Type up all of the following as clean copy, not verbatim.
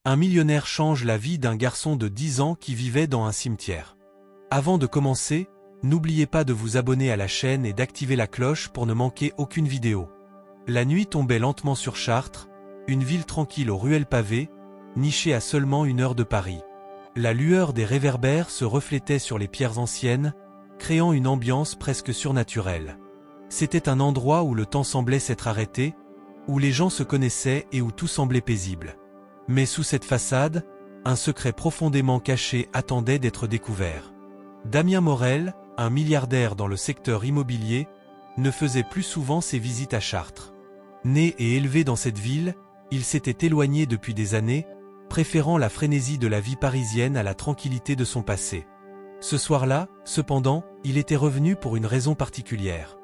Un millionnaire change la vie d'un garçon de 10 ans qui vivait dans un cimetière. Avant de commencer, n'oubliez pas de vous abonner à la chaîne et d'activer la cloche pour ne manquer aucune vidéo. La nuit tombait lentement sur Chartres, une ville tranquille aux ruelles pavées, nichée à seulement 1 heure de Paris. La lueur des réverbères se reflétait sur les pierres anciennes, créant une ambiance presque surnaturelle. C'était un endroit où le temps semblait s'être arrêté, où les gens se connaissaient et où tout semblait paisible. Mais sous cette façade, un secret profondément caché attendait d'être découvert. Damien Morel, un milliardaire dans le secteur immobilier, ne faisait plus souvent ses visites à Chartres. Né et élevé dans cette ville, il s'était éloigné depuis des années, préférant la frénésie de la vie parisienne à la tranquillité de son passé. Ce soir-là, cependant, il était revenu pour une raison particulière.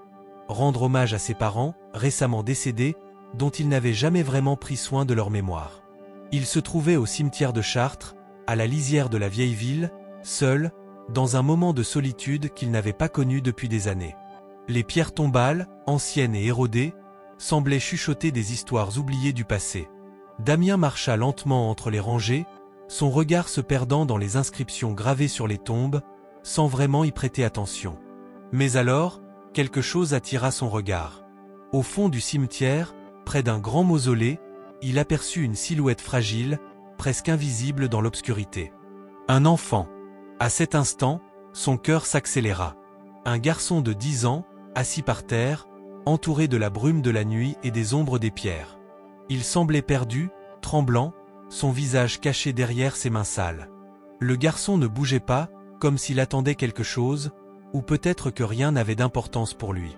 Rendre hommage à ses parents, récemment décédés, dont il n'avait jamais vraiment pris soin de leur mémoire. Il se trouvait au cimetière de Chartres, à la lisière de la vieille ville, seul, dans un moment de solitude qu'il n'avait pas connu depuis des années. Les pierres tombales, anciennes et érodées, semblaient chuchoter des histoires oubliées du passé. Damien marcha lentement entre les rangées, son regard se perdant dans les inscriptions gravées sur les tombes, sans vraiment y prêter attention. Mais alors, quelque chose attira son regard. Au fond du cimetière, près d'un grand mausolée, il aperçut une silhouette fragile, presque invisible dans l'obscurité. Un enfant. À cet instant, son cœur s'accéléra. Un garçon de 10 ans, assis par terre, entouré de la brume de la nuit et des ombres des pierres. Il semblait perdu, tremblant, son visage caché derrière ses mains sales. Le garçon ne bougeait pas, comme s'il attendait quelque chose, ou peut-être que rien n'avait d'importance pour lui.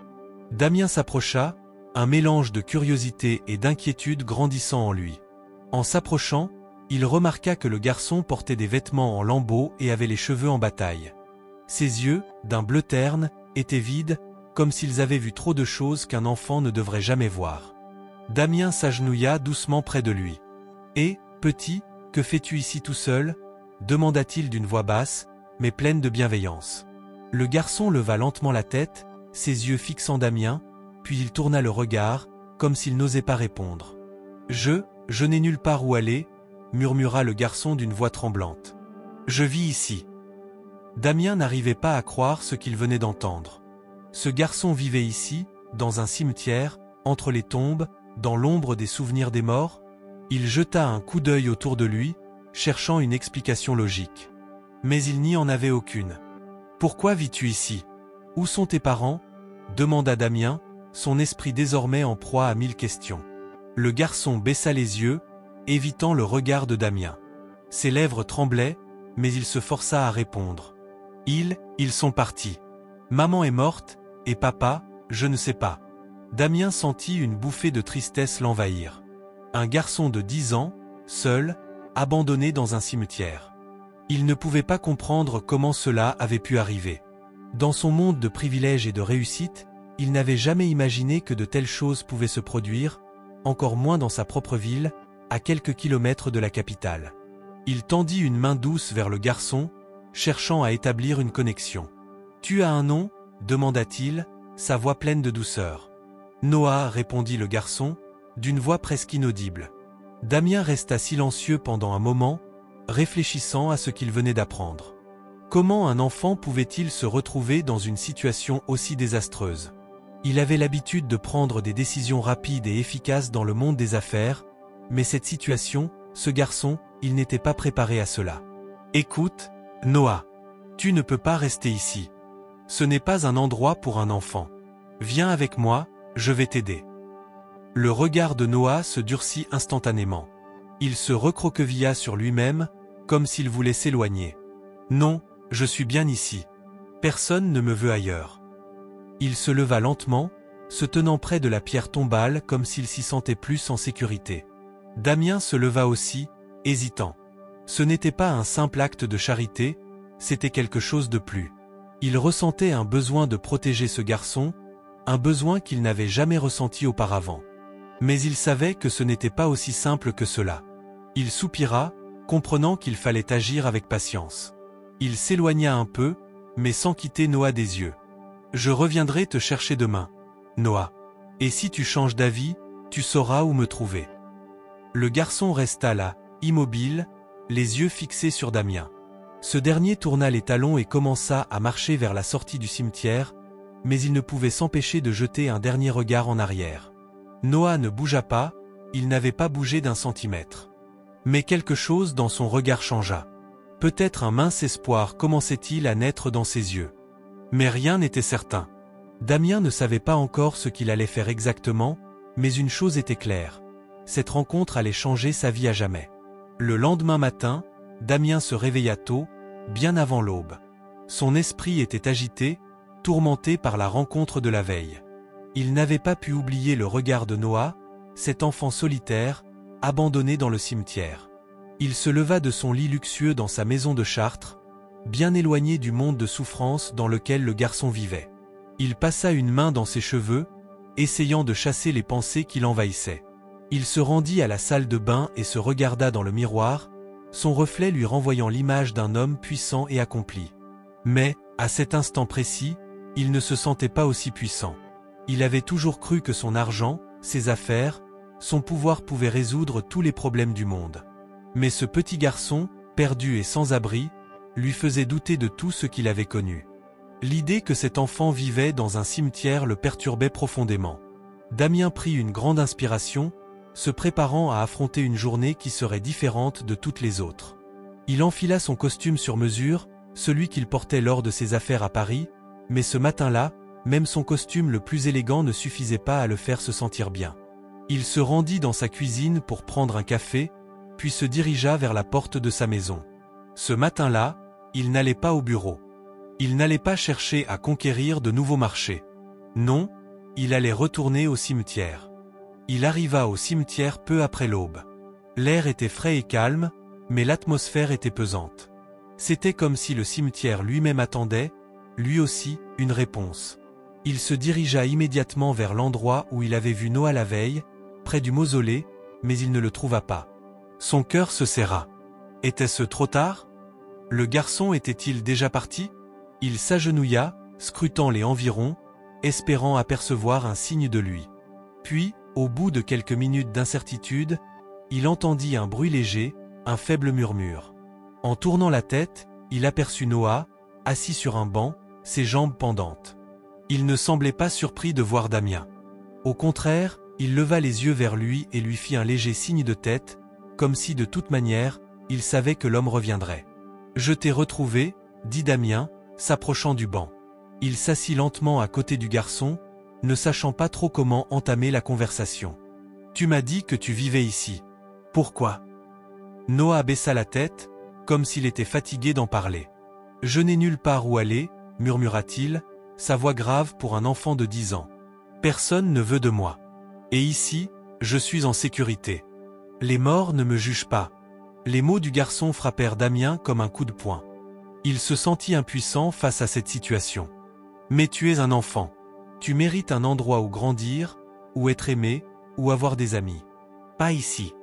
Damien s'approcha, un mélange de curiosité et d'inquiétude grandissant en lui. En s'approchant, il remarqua que le garçon portait des vêtements en lambeaux et avait les cheveux en bataille. Ses yeux, d'un bleu terne, étaient vides, comme s'ils avaient vu trop de choses qu'un enfant ne devrait jamais voir. Damien s'agenouilla doucement près de lui. « Et, petit, que fais-tu ici tout seul ?» demanda-t-il d'une voix basse, mais pleine de bienveillance. Le garçon leva lentement la tête, ses yeux fixant Damien, puis il tourna le regard, comme s'il n'osait pas répondre. « Je n'ai nulle part où aller, » murmura le garçon d'une voix tremblante. « Je vis ici. » Damien n'arrivait pas à croire ce qu'il venait d'entendre. Ce garçon vivait ici, dans un cimetière, entre les tombes, dans l'ombre des souvenirs des morts. Il jeta un coup d'œil autour de lui, cherchant une explication logique. Mais il n'y en avait aucune. « Pourquoi vis-tu ici? Où sont tes parents ?» demanda Damien, son esprit désormais en proie à 1000 questions. Le garçon baissa les yeux, évitant le regard de Damien. Ses lèvres tremblaient, mais il se força à répondre. « Ils sont partis. Maman est morte, et papa, je ne sais pas. » Damien sentit une bouffée de tristesse l'envahir. Un garçon de 10 ans, seul, abandonné dans un cimetière. Il ne pouvait pas comprendre comment cela avait pu arriver. Dans son monde de privilèges et de réussite, il n'avait jamais imaginé que de telles choses pouvaient se produire, encore moins dans sa propre ville, à quelques kilomètres de la capitale. Il tendit une main douce vers le garçon, cherchant à établir une connexion. « Tu as un nom ?» demanda-t-il, sa voix pleine de douceur. « Noah » répondit le garçon, d'une voix presque inaudible. Damien resta silencieux pendant un moment, réfléchissant à ce qu'il venait d'apprendre. Comment un enfant pouvait-il se retrouver dans une situation aussi désastreuse? Il avait l'habitude de prendre des décisions rapides et efficaces dans le monde des affaires, mais cette situation, ce garçon, il n'était pas préparé à cela. « Écoute, Noah, tu ne peux pas rester ici. Ce n'est pas un endroit pour un enfant. Viens avec moi, je vais t'aider. » Le regard de Noah se durcit instantanément. Il se recroquevilla sur lui-même, comme s'il voulait s'éloigner. « Non, je suis bien ici. Personne ne me veut ailleurs. » Il se leva lentement, se tenant près de la pierre tombale comme s'il s'y sentait plus en sécurité. Damien se leva aussi, hésitant. Ce n'était pas un simple acte de charité, c'était quelque chose de plus. Il ressentait un besoin de protéger ce garçon, un besoin qu'il n'avait jamais ressenti auparavant. Mais il savait que ce n'était pas aussi simple que cela. Il soupira, comprenant qu'il fallait agir avec patience. Il s'éloigna un peu, mais sans quitter Noah des yeux. « Je reviendrai te chercher demain, Noah. Et si tu changes d'avis, tu sauras où me trouver. » Le garçon resta là, immobile, les yeux fixés sur Damien. Ce dernier tourna les talons et commença à marcher vers la sortie du cimetière, mais il ne pouvait s'empêcher de jeter un dernier regard en arrière. Noah ne bougea pas, il n'avait pas bougé d'un centimètre. Mais quelque chose dans son regard changea. Peut-être un mince espoir commençait-il à naître dans ses yeux. Mais rien n'était certain. Damien ne savait pas encore ce qu'il allait faire exactement, mais une chose était claire. Cette rencontre allait changer sa vie à jamais. Le lendemain matin, Damien se réveilla tôt, bien avant l'aube. Son esprit était agité, tourmenté par la rencontre de la veille. Il n'avait pas pu oublier le regard de Noah, cet enfant solitaire, abandonné dans le cimetière. Il se leva de son lit luxueux dans sa maison de Chartres, bien éloigné du monde de souffrance dans lequel le garçon vivait. Il passa une main dans ses cheveux, essayant de chasser les pensées qui l'envahissaient. Il se rendit à la salle de bain et se regarda dans le miroir, son reflet lui renvoyant l'image d'un homme puissant et accompli. Mais, à cet instant précis, il ne se sentait pas aussi puissant. Il avait toujours cru que son argent, ses affaires, son pouvoir pouvaient résoudre tous les problèmes du monde. Mais ce petit garçon, perdu et sans abri, lui faisait douter de tout ce qu'il avait connu. L'idée que cet enfant vivait dans un cimetière le perturbait profondément. Damien prit une grande inspiration, se préparant à affronter une journée qui serait différente de toutes les autres. Il enfila son costume sur mesure, celui qu'il portait lors de ses affaires à Paris, mais ce matin-là, même son costume le plus élégant ne suffisait pas à le faire se sentir bien. Il se rendit dans sa cuisine pour prendre un café, puis se dirigea vers la porte de sa maison. Ce matin-là, il n'allait pas au bureau. Il n'allait pas chercher à conquérir de nouveaux marchés. Non, il allait retourner au cimetière. Il arriva au cimetière peu après l'aube. L'air était frais et calme, mais l'atmosphère était pesante. C'était comme si le cimetière lui-même attendait, lui aussi, une réponse. Il se dirigea immédiatement vers l'endroit où il avait vu Noah la veille, près du mausolée, mais il ne le trouva pas. Son cœur se serra. Était-ce trop tard? Le garçon était-il déjà parti? Il s'agenouilla, scrutant les environs, espérant apercevoir un signe de lui. Puis, au bout de quelques minutes d'incertitude, il entendit un bruit léger, un faible murmure. En tournant la tête, il aperçut Noah, assis sur un banc, ses jambes pendantes. Il ne semblait pas surpris de voir Damien. Au contraire, il leva les yeux vers lui et lui fit un léger signe de tête, comme si de toute manière, il savait que l'homme reviendrait. « Je t'ai retrouvé, » dit Damien, s'approchant du banc. Il s'assit lentement à côté du garçon, ne sachant pas trop comment entamer la conversation. « Tu m'as dit que tu vivais ici. Pourquoi ?» Noah baissa la tête, comme s'il était fatigué d'en parler. « Je n'ai nulle part où aller, » murmura-t-il, sa voix grave pour un enfant de 10 ans. « Personne ne veut de moi. Et ici, je suis en sécurité. Les morts ne me jugent pas. » Les mots du garçon frappèrent Damien comme un coup de poing. Il se sentit impuissant face à cette situation. « Mais tu es un enfant. Tu mérites un endroit où grandir, où être aimé, où avoir des amis. Pas ici. »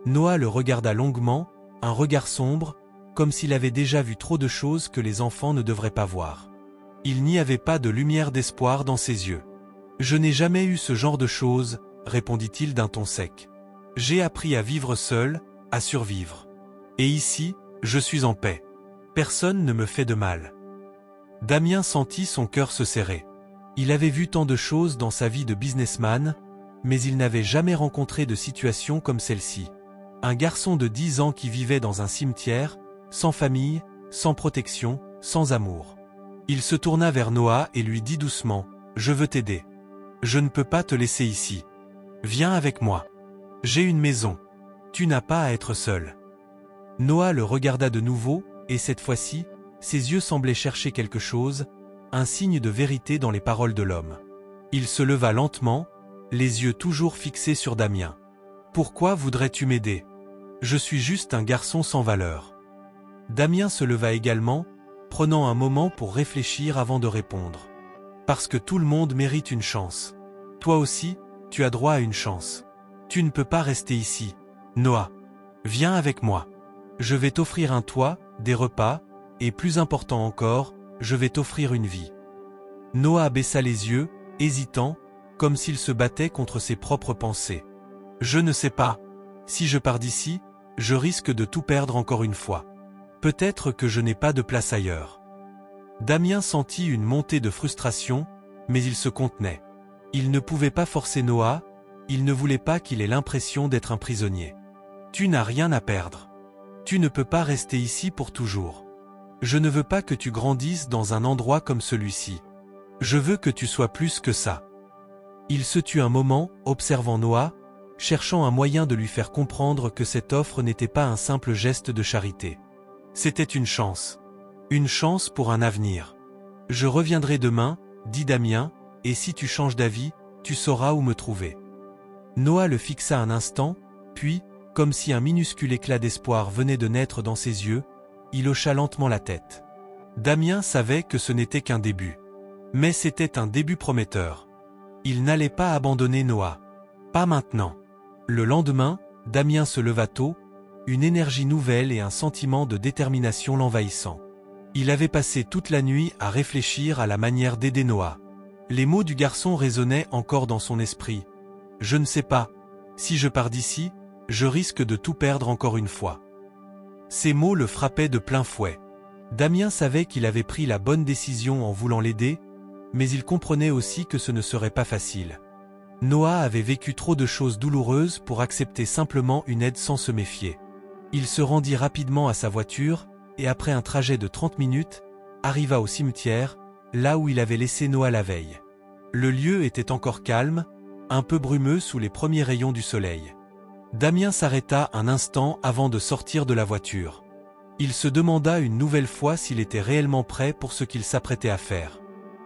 Noah le regarda longuement, un regard sombre, comme s'il avait déjà vu trop de choses que les enfants ne devraient pas voir. Il n'y avait pas de lumière d'espoir dans ses yeux. « Je n'ai jamais eu ce genre de choses, » répondit-il d'un ton sec. « J'ai appris à vivre seul, à survivre. Et ici, je suis en paix. Personne ne me fait de mal. » Damien sentit son cœur se serrer. Il avait vu tant de choses dans sa vie de businessman, mais il n'avait jamais rencontré de situation comme celle-ci. Un garçon de 10 ans qui vivait dans un cimetière, sans famille, sans protection, sans amour. Il se tourna vers Noah et lui dit doucement, « Je veux t'aider. Je ne peux pas te laisser ici. Viens avec moi. J'ai une maison. Tu n'as pas à être seul. » Noah le regarda de nouveau, et cette fois-ci, ses yeux semblaient chercher quelque chose, un signe de vérité dans les paroles de l'homme. Il se leva lentement, les yeux toujours fixés sur Damien. « Pourquoi voudrais-tu m'aider? Je suis juste un garçon sans valeur. » Damien se leva également, prenant un moment pour réfléchir avant de répondre. « Parce que tout le monde mérite une chance. Toi aussi, tu as droit à une chance. Tu ne peux pas rester ici. Noah, viens avec moi. Je vais t'offrir un toit, des repas, et plus important encore, je vais t'offrir une vie. » Noah baissa les yeux, hésitant, comme s'il se battait contre ses propres pensées. « Je ne sais pas. Si je pars d'ici, je risque de tout perdre encore une fois. Peut-être que je n'ai pas de place ailleurs. Damien sentit une montée de frustration, mais il se contenait. Il ne pouvait pas forcer Noah, il ne voulait pas qu'il ait l'impression d'être un prisonnier. Tu n'as rien à perdre. Tu ne peux pas rester ici pour toujours. Je ne veux pas que tu grandisses dans un endroit comme celui-ci. Je veux que tu sois plus que ça. Il se tut un moment, observant Noah, cherchant un moyen de lui faire comprendre que cette offre n'était pas un simple geste de charité. C'était une chance. Une chance pour un avenir. Je reviendrai demain, dit Damien, et si tu changes d'avis, tu sauras où me trouver. Noah le fixa un instant, puis, comme si un minuscule éclat d'espoir venait de naître dans ses yeux, il hocha lentement la tête. Damien savait que ce n'était qu'un début. Mais c'était un début prometteur. Il n'allait pas abandonner Noah. Pas maintenant. Le lendemain, Damien se leva tôt, une énergie nouvelle et un sentiment de détermination l'envahissant. Il avait passé toute la nuit à réfléchir à la manière d'aider Noah. Les mots du garçon résonnaient encore dans son esprit. « Je ne sais pas. Si je pars d'ici, je risque de tout perdre encore une fois. » Ces mots le frappaient de plein fouet. Damien savait qu'il avait pris la bonne décision en voulant l'aider, mais il comprenait aussi que ce ne serait pas facile. Noah avait vécu trop de choses douloureuses pour accepter simplement une aide sans se méfier. Il se rendit rapidement à sa voiture, et après un trajet de 30 minutes, arriva au cimetière, là où il avait laissé Noah la veille. Le lieu était encore calme, un peu brumeux sous les premiers rayons du soleil. Damien s'arrêta un instant avant de sortir de la voiture. Il se demanda une nouvelle fois s'il était réellement prêt pour ce qu'il s'apprêtait à faire.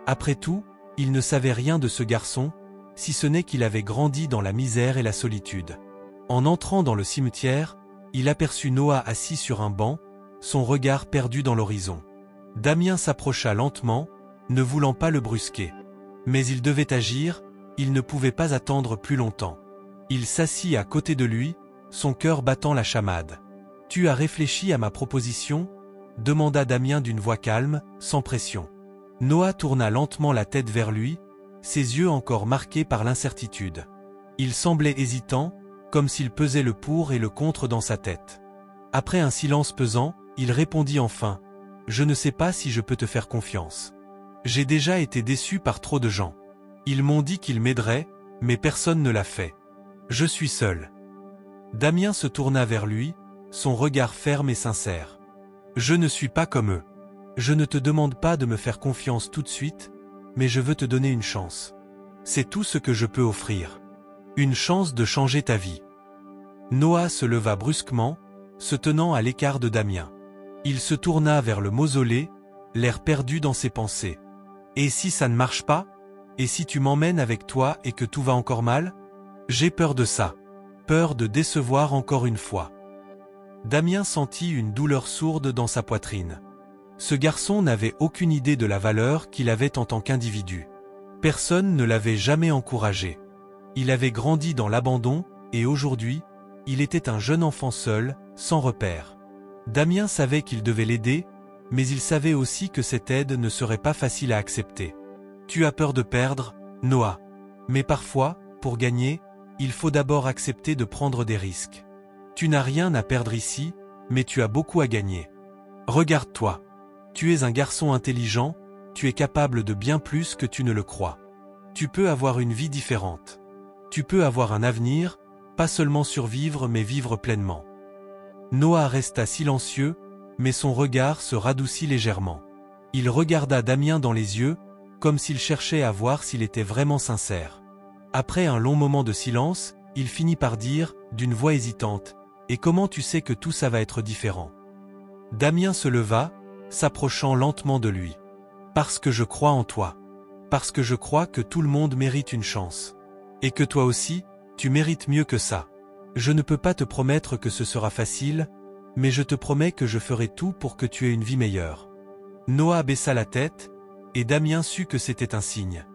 Après tout, il ne savait rien de ce garçon, si ce n'est qu'il avait grandi dans la misère et la solitude. En entrant dans le cimetière, il aperçut Noah assis sur un banc, son regard perdu dans l'horizon. Damien s'approcha lentement, ne voulant pas le brusquer. Mais il devait agir, il ne pouvait pas attendre plus longtemps. Il s'assit à côté de lui, son cœur battant la chamade. « Tu as réfléchi à ma proposition ?» demanda Damien d'une voix calme, sans pression. Noah tourna lentement la tête vers lui, ses yeux encore marqués par l'incertitude. Il semblait hésitant, comme s'il pesait le pour et le contre dans sa tête. Après un silence pesant, il répondit enfin « Je ne sais pas si je peux te faire confiance. J'ai déjà été déçu par trop de gens. Ils m'ont dit qu'ils m'aideraient, mais personne ne l'a fait. Je suis seul. » Damien se tourna vers lui, son regard ferme et sincère. « Je ne suis pas comme eux. Je ne te demande pas de me faire confiance tout de suite, mais je veux te donner une chance. C'est tout ce que je peux offrir. Une chance de changer ta vie. » Noah se leva brusquement, se tenant à l'écart de Damien. Il se tourna vers le mausolée, l'air perdu dans ses pensées. « Et si ça ne marche pas? Et si tu m'emmènes avec toi et que tout va encore mal? J'ai peur de ça. Peur de décevoir encore une fois. » Damien sentit une douleur sourde dans sa poitrine. Ce garçon n'avait aucune idée de la valeur qu'il avait en tant qu'individu. Personne ne l'avait jamais encouragé. Il avait grandi dans l'abandon, et aujourd'hui, il était un jeune enfant seul, sans repère. Damien savait qu'il devait l'aider, mais il savait aussi que cette aide ne serait pas facile à accepter. « Tu as peur de perdre, Noah. Mais parfois, pour gagner, il faut d'abord accepter de prendre des risques. Tu n'as rien à perdre ici, mais tu as beaucoup à gagner. Regarde-toi. Tu es un garçon intelligent, tu es capable de bien plus que tu ne le crois. Tu peux avoir une vie différente. Tu peux avoir un avenir, pas seulement survivre mais vivre pleinement. » Noah resta silencieux, mais son regard se radoucit légèrement. Il regarda Damien dans les yeux, comme s'il cherchait à voir s'il était vraiment sincère. Après un long moment de silence, il finit par dire, d'une voix hésitante, « Et comment tu sais que tout ça va être différent ?» Damien se leva, s'approchant lentement de lui. « Parce que je crois en toi. Parce que je crois que tout le monde mérite une chance. Et que toi aussi, tu mérites mieux que ça. Je ne peux pas te promettre que ce sera facile, mais je te promets que je ferai tout pour que tu aies une vie meilleure. » Noah baissa la tête, et Damien sut que c'était un signe.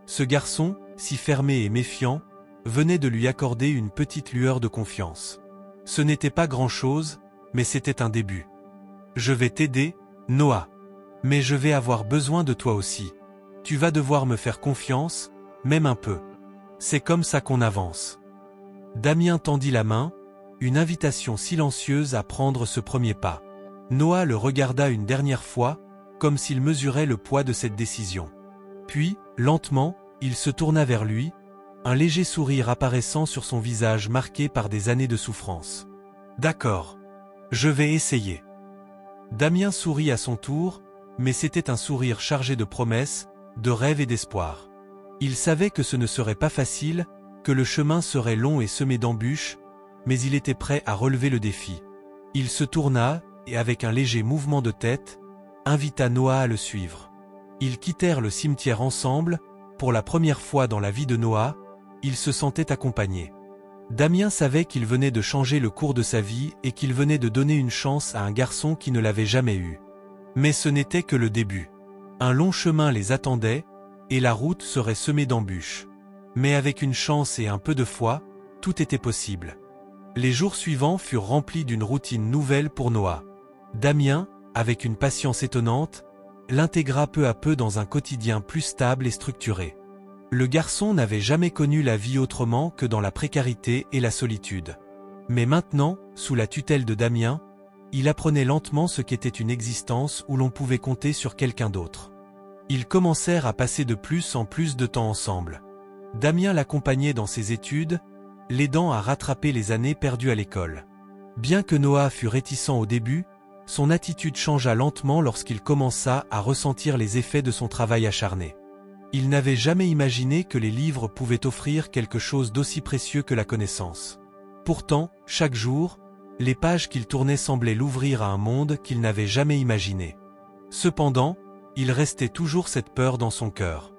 Ce garçon, si fermé et méfiant, venait de lui accorder une petite lueur de confiance. Ce n'était pas grand-chose, mais c'était un début. « Je vais t'aider, Noah. Mais je vais avoir besoin de toi aussi. Tu vas devoir me faire confiance, même un peu. C'est comme ça qu'on avance. » Damien tendit la main, une invitation silencieuse à prendre ce premier pas. Noah le regarda une dernière fois, comme s'il mesurait le poids de cette décision. Puis, lentement, il se tourna vers lui, un léger sourire apparaissant sur son visage marqué par des années de souffrance. « D'accord. Je vais essayer. » Damien sourit à son tour, mais c'était un sourire chargé de promesses, de rêves et d'espoir. Il savait que ce ne serait pas facile, que le chemin serait long et semé d'embûches, mais il était prêt à relever le défi. Il se tourna, et avec un léger mouvement de tête, invita Noah à le suivre. Ils quittèrent le cimetière ensemble, pour la première fois dans la vie de Noah, il se sentait accompagné. Damien savait qu'il venait de changer le cours de sa vie et qu'il venait de donner une chance à un garçon qui ne l'avait jamais eu. Mais ce n'était que le début. Un long chemin les attendait, et la route serait semée d'embûches. Mais avec une chance et un peu de foi, tout était possible. Les jours suivants furent remplis d'une routine nouvelle pour Noah. Damien, avec une patience étonnante, l'intégra peu à peu dans un quotidien plus stable et structuré. Le garçon n'avait jamais connu la vie autrement que dans la précarité et la solitude. Mais maintenant, sous la tutelle de Damien, il apprenait lentement ce qu'était une existence où l'on pouvait compter sur quelqu'un d'autre. Ils commencèrent à passer de plus en plus de temps ensemble. Damien l'accompagnait dans ses études, l'aidant à rattraper les années perdues à l'école. Bien que Noah fût réticent au début, son attitude changea lentement lorsqu'il commença à ressentir les effets de son travail acharné. Il n'avait jamais imaginé que les livres pouvaient offrir quelque chose d'aussi précieux que la connaissance. Pourtant, chaque jour, les pages qu'il tournait semblaient l'ouvrir à un monde qu'il n'avait jamais imaginé. Cependant, il restait toujours cette peur dans son cœur.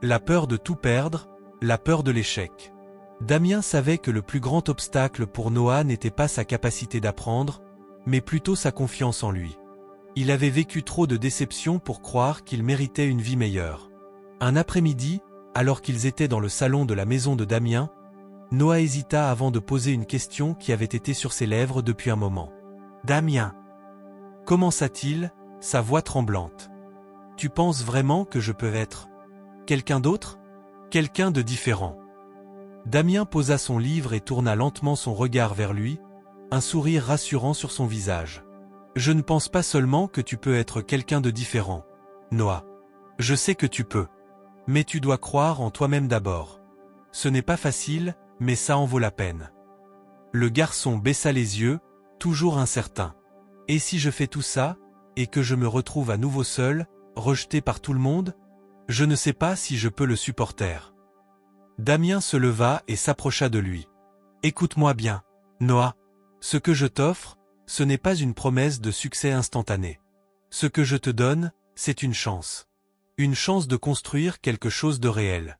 La peur de tout perdre, la peur de l'échec. Damien savait que le plus grand obstacle pour Noah n'était pas sa capacité d'apprendre, mais plutôt sa confiance en lui. Il avait vécu trop de déceptions pour croire qu'il méritait une vie meilleure. Un après-midi, alors qu'ils étaient dans le salon de la maison de Damien, Noah hésita avant de poser une question qui avait été sur ses lèvres depuis un moment. « Damien » commença-t-il, sa voix tremblante. « Tu penses vraiment que je peux être quelqu'un d'autre? Quelqu'un de différent ?» Damien posa son livre et tourna lentement son regard vers lui, un sourire rassurant sur son visage. « Je ne pense pas seulement que tu peux être quelqu'un de différent, Noah. Je sais que tu peux. Mais tu dois croire en toi-même d'abord. Ce n'est pas facile, mais ça en vaut la peine. » Le garçon baissa les yeux, toujours incertain. « Et si je fais tout ça, et que je me retrouve à nouveau seul, rejeté par tout le monde? Je ne sais pas si je peux le supporter. » Damien se leva et s'approcha de lui. « Écoute-moi bien, Noah. Ce que je t'offre, ce n'est pas une promesse de succès instantané. Ce que je te donne, c'est une chance. Une chance de construire quelque chose de réel.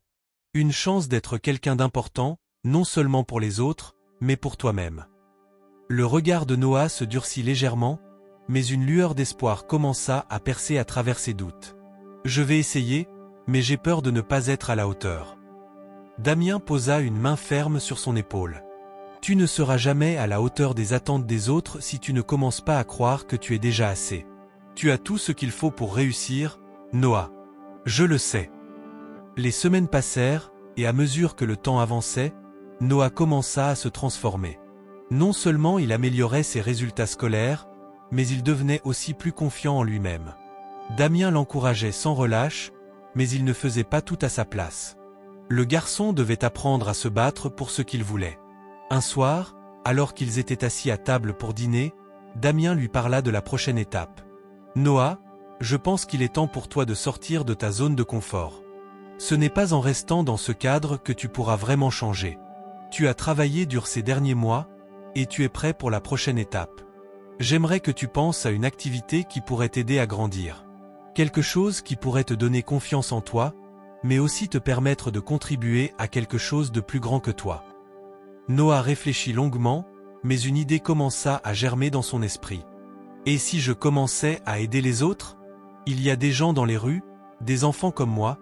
Une chance d'être quelqu'un d'important, non seulement pour les autres, mais pour toi-même. » Le regard de Noah se durcit légèrement, mais une lueur d'espoir commença à percer à travers ses doutes. « Je vais essayer, mais j'ai peur de ne pas être à la hauteur. » Damien posa une main ferme sur son épaule. « Tu ne seras jamais à la hauteur des attentes des autres si tu ne commences pas à croire que tu es déjà assez. Tu as tout ce qu'il faut pour réussir, Noah. Je le sais. » Les semaines passèrent, et à mesure que le temps avançait, Noah commença à se transformer. Non seulement il améliorait ses résultats scolaires, mais il devenait aussi plus confiant en lui-même. Damien l'encourageait sans relâche, mais il ne faisait pas tout à sa place. Le garçon devait apprendre à se battre pour ce qu'il voulait. Un soir, alors qu'ils étaient assis à table pour dîner, Damien lui parla de la prochaine étape. « Noah, je pense qu'il est temps pour toi de sortir de ta zone de confort. Ce n'est pas en restant dans ce cadre que tu pourras vraiment changer. Tu as travaillé dur ces derniers mois, et tu es prêt pour la prochaine étape. J'aimerais que tu penses à une activité qui pourrait t'aider à grandir. Quelque chose qui pourrait te donner confiance en toi, mais aussi te permettre de contribuer à quelque chose de plus grand que toi. » Noah réfléchit longuement, mais une idée commença à germer dans son esprit. « Et si je commençais à aider les autres? Il y a des gens dans les rues, des enfants comme moi,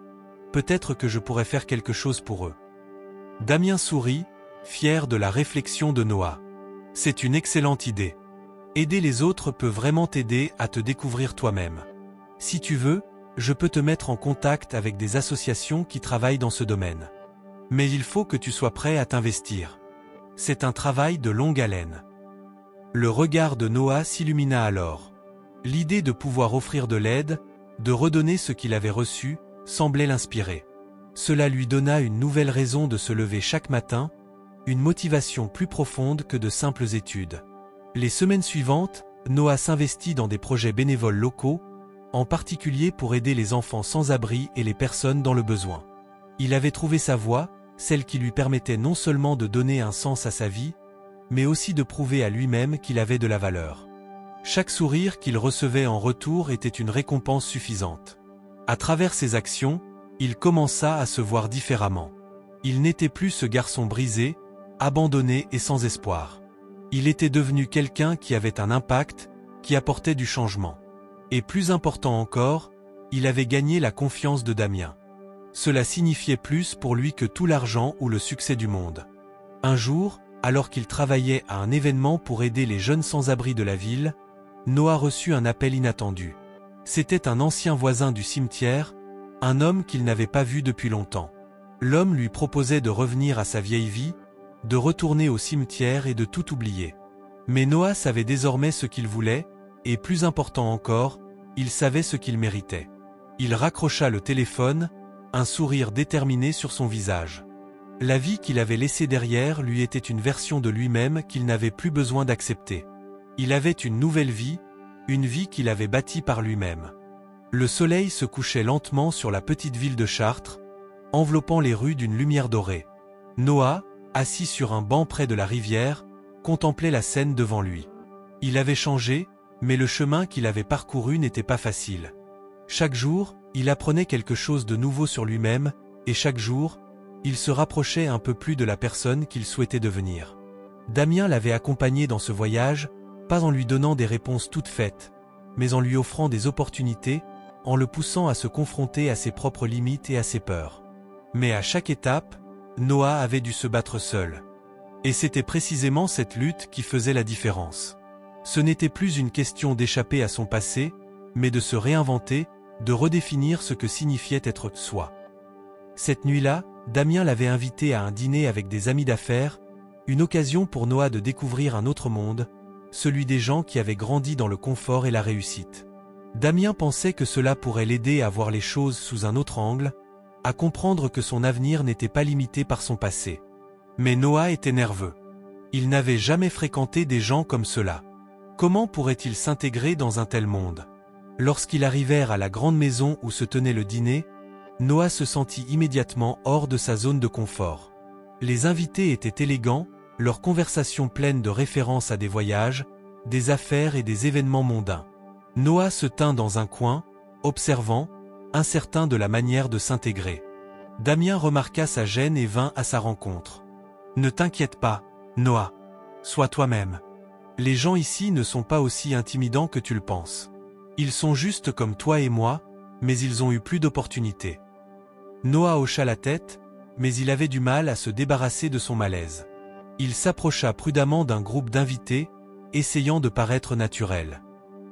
peut-être que je pourrais faire quelque chose pour eux. » Damien sourit, fier de la réflexion de Noah. « C'est une excellente idée. Aider les autres peut vraiment t'aider à te découvrir toi-même. Si tu veux, je peux te mettre en contact avec des associations qui travaillent dans ce domaine. Mais il faut que tu sois prêt à t'investir. c'est un travail de longue haleine. Le regard de Noah s'illumina alors. L'idée de pouvoir offrir de l'aide, de redonner ce qu'il avait reçu, semblait l'inspirer. Cela lui donna une nouvelle raison de se lever chaque matin, une motivation plus profonde que de simples études. Les semaines suivantes, Noah s'investit dans des projets bénévoles locaux, en particulier pour aider les enfants sans abri et les personnes dans le besoin. Il avait trouvé sa voie, celle qui lui permettait non seulement de donner un sens à sa vie, mais aussi de prouver à lui-même qu'il avait de la valeur. Chaque sourire qu'il recevait en retour était une récompense suffisante. À travers ses actions, il commença à se voir différemment. Il n'était plus ce garçon brisé, abandonné et sans espoir. Il était devenu quelqu'un qui avait un impact, qui apportait du changement. Et plus important encore, il avait gagné la confiance de Damien. Cela signifiait plus pour lui que tout l'argent ou le succès du monde. Un jour, alors qu'il travaillait à un événement pour aider les jeunes sans-abri de la ville, Noah reçut un appel inattendu. C'était un ancien voisin du cimetière, un homme qu'il n'avait pas vu depuis longtemps. L'homme lui proposait de revenir à sa vieille vie, de retourner au cimetière et de tout oublier. Mais Noah savait désormais ce qu'il voulait, et plus important encore, il savait ce qu'il méritait. Il raccrocha le téléphone, un sourire déterminé sur son visage. La vie qu'il avait laissée derrière lui était une version de lui-même qu'il n'avait plus besoin d'accepter. Il avait une nouvelle vie, une vie qu'il avait bâtie par lui-même. Le soleil se couchait lentement sur la petite ville de Chartres, enveloppant les rues d'une lumière dorée. Noah, assis sur un banc près de la rivière, contemplait la scène devant lui. Il avait changé, mais le chemin qu'il avait parcouru n'était pas facile. Chaque jour, il apprenait quelque chose de nouveau sur lui-même, et chaque jour, il se rapprochait un peu plus de la personne qu'il souhaitait devenir. Damien l'avait accompagné dans ce voyage, pas en lui donnant des réponses toutes faites, mais en lui offrant des opportunités, en le poussant à se confronter à ses propres limites et à ses peurs. Mais à chaque étape, Noah avait dû se battre seul. Et c'était précisément cette lutte qui faisait la différence. Ce n'était plus une question d'échapper à son passé, mais de se réinventer, de redéfinir ce que signifiait être soi. Cette nuit-là, Damien l'avait invité à un dîner avec des amis d'affaires, une occasion pour Noah de découvrir un autre monde, celui des gens qui avaient grandi dans le confort et la réussite. Damien pensait que cela pourrait l'aider à voir les choses sous un autre angle, à comprendre que son avenir n'était pas limité par son passé. Mais Noah était nerveux. Il n'avait jamais fréquenté des gens comme cela. Comment pourrait-il s'intégrer dans un tel monde? Lorsqu'ils arrivèrent à la grande maison où se tenait le dîner, Noah se sentit immédiatement hors de sa zone de confort. Les invités étaient élégants, leur conversation pleine de références à des voyages, des affaires et des événements mondains. Noah se tint dans un coin, observant, incertain de la manière de s'intégrer. Damien remarqua sa gêne et vint à sa rencontre. « Ne t'inquiète pas, Noah. Sois toi-même. Les gens ici ne sont pas aussi intimidants que tu le penses. Ils sont juste comme toi et moi, mais ils ont eu plus d'opportunités. » Noah hocha la tête, mais il avait du mal à se débarrasser de son malaise. Il s'approcha prudemment d'un groupe d'invités, essayant de paraître naturel.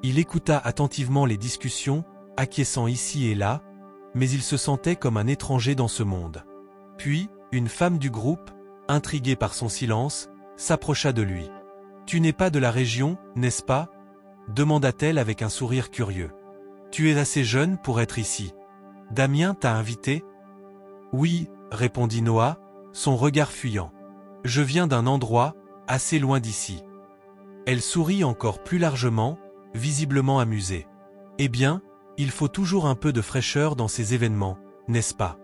Il écouta attentivement les discussions, acquiesçant ici et là, mais il se sentait comme un étranger dans ce monde. Puis, une femme du groupe, intriguée par son silence, s'approcha de lui. « Tu n'es pas de la région, n'est-ce pas ?» demanda-t-elle avec un sourire curieux. « Tu es assez jeune pour être ici. Damien t'a invité ?» « Oui, » répondit Noah, son regard fuyant. « Je viens d'un endroit, assez loin d'ici. » Elle sourit encore plus largement, visiblement amusée. « Eh bien, il faut toujours un peu de fraîcheur dans ces événements, n'est-ce pas ?»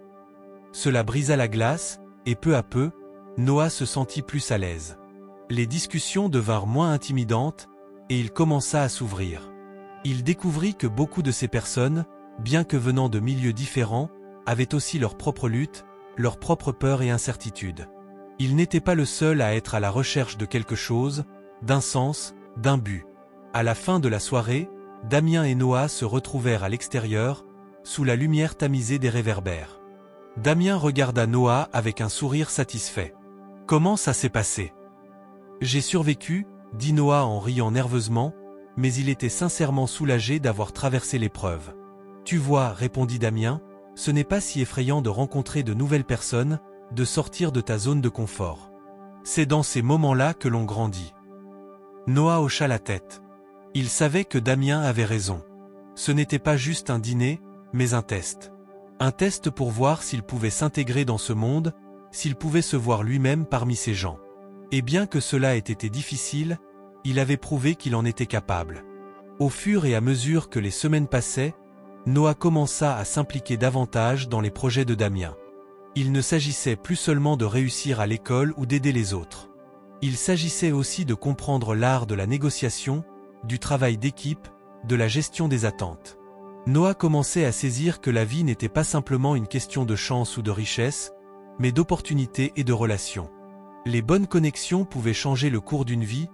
Cela brisa la glace, et peu à peu, Noah se sentit plus à l'aise. Les discussions devinrent moins intimidantes, et il commença à s'ouvrir. Il découvrit que beaucoup de ces personnes, bien que venant de milieux différents, avaient aussi leurs propres luttes, leurs propres peurs et incertitudes. Il n'était pas le seul à être à la recherche de quelque chose, d'un sens, d'un but. À la fin de la soirée, Damien et Noah se retrouvèrent à l'extérieur, sous la lumière tamisée des réverbères. Damien regarda Noah avec un sourire satisfait. « Comment ça s'est passé ?»« J'ai survécu, » dit Noah en riant nerveusement, mais il était sincèrement soulagé d'avoir traversé l'épreuve. « Tu vois, » répondit Damien, « ce n'est pas si effrayant de rencontrer de nouvelles personnes, de sortir de ta zone de confort. C'est dans ces moments-là que l'on grandit. Noah hocha la tête. Il savait que Damien avait raison. Ce n'était pas juste un dîner, mais un test. Un test pour voir s'il pouvait s'intégrer dans ce monde, s'il pouvait se voir lui-même parmi ces gens. Et bien que cela ait été difficile, il avait prouvé qu'il en était capable. Au fur et à mesure que les semaines passaient, Noah commença à s'impliquer davantage dans les projets de Damien. Il ne s'agissait plus seulement de réussir à l'école ou d'aider les autres. Il s'agissait aussi de comprendre l'art de la négociation, du travail d'équipe, de la gestion des attentes. Noah commençait à saisir que la vie n'était pas simplement une question de chance ou de richesse, mais d'opportunités et de relations. Les bonnes connexions pouvaient changer le cours d'une vie,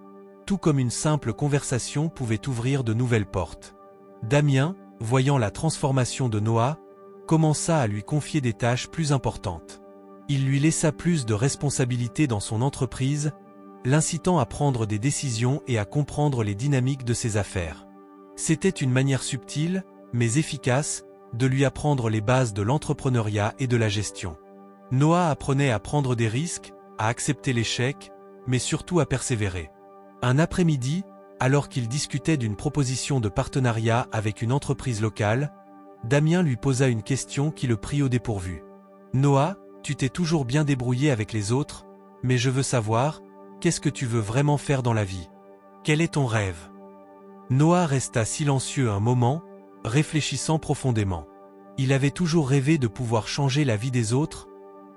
tout comme une simple conversation pouvait ouvrir de nouvelles portes. Damien, voyant la transformation de Noah, commença à lui confier des tâches plus importantes. Il lui laissa plus de responsabilités dans son entreprise, l'incitant à prendre des décisions et à comprendre les dynamiques de ses affaires. C'était une manière subtile, mais efficace, de lui apprendre les bases de l'entrepreneuriat et de la gestion. Noah apprenait à prendre des risques, à accepter l'échec, mais surtout à persévérer. Un après-midi, alors qu'il discutait d'une proposition de partenariat avec une entreprise locale, Damien lui posa une question qui le prit au dépourvu. « Noah, tu t'es toujours bien débrouillé avec les autres, mais je veux savoir, qu'est-ce que tu veux vraiment faire dans la vie? Quel est ton rêve ?» Noah resta silencieux un moment, réfléchissant profondément. Il avait toujours rêvé de pouvoir changer la vie des autres,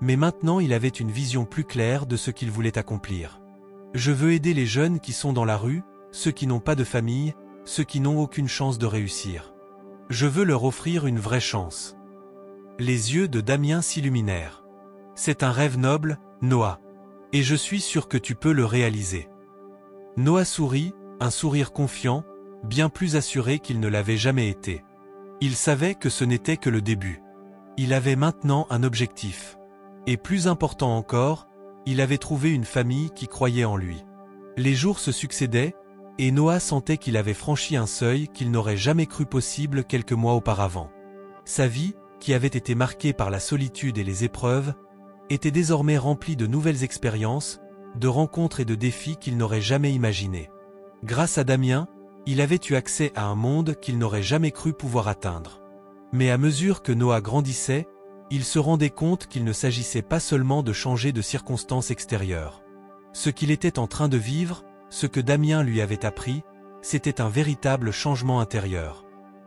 mais maintenant il avait une vision plus claire de ce qu'il voulait accomplir. « Je veux aider les jeunes qui sont dans la rue, ceux qui n'ont pas de famille, ceux qui n'ont aucune chance de réussir. Je veux leur offrir une vraie chance. » Les yeux de Damien s'illuminèrent. « C'est un rêve noble, Noah. Et je suis sûr que tu peux le réaliser. » Noah sourit, un sourire confiant, bien plus assuré qu'il ne l'avait jamais été. Il savait que ce n'était que le début. Il avait maintenant un objectif. Et plus important encore, il avait trouvé une famille qui croyait en lui. Les jours se succédaient, et Noah sentait qu'il avait franchi un seuil qu'il n'aurait jamais cru possible quelques mois auparavant. Sa vie, qui avait été marquée par la solitude et les épreuves, était désormais remplie de nouvelles expériences, de rencontres et de défis qu'il n'aurait jamais imaginés. Grâce à Damien, il avait eu accès à un monde qu'il n'aurait jamais cru pouvoir atteindre. Mais à mesure que Noah grandissait, il se rendait compte qu'il ne s'agissait pas seulement de changer de circonstances extérieures. Ce qu'il était en train de vivre, ce que Damien lui avait appris, c'était un véritable changement intérieur.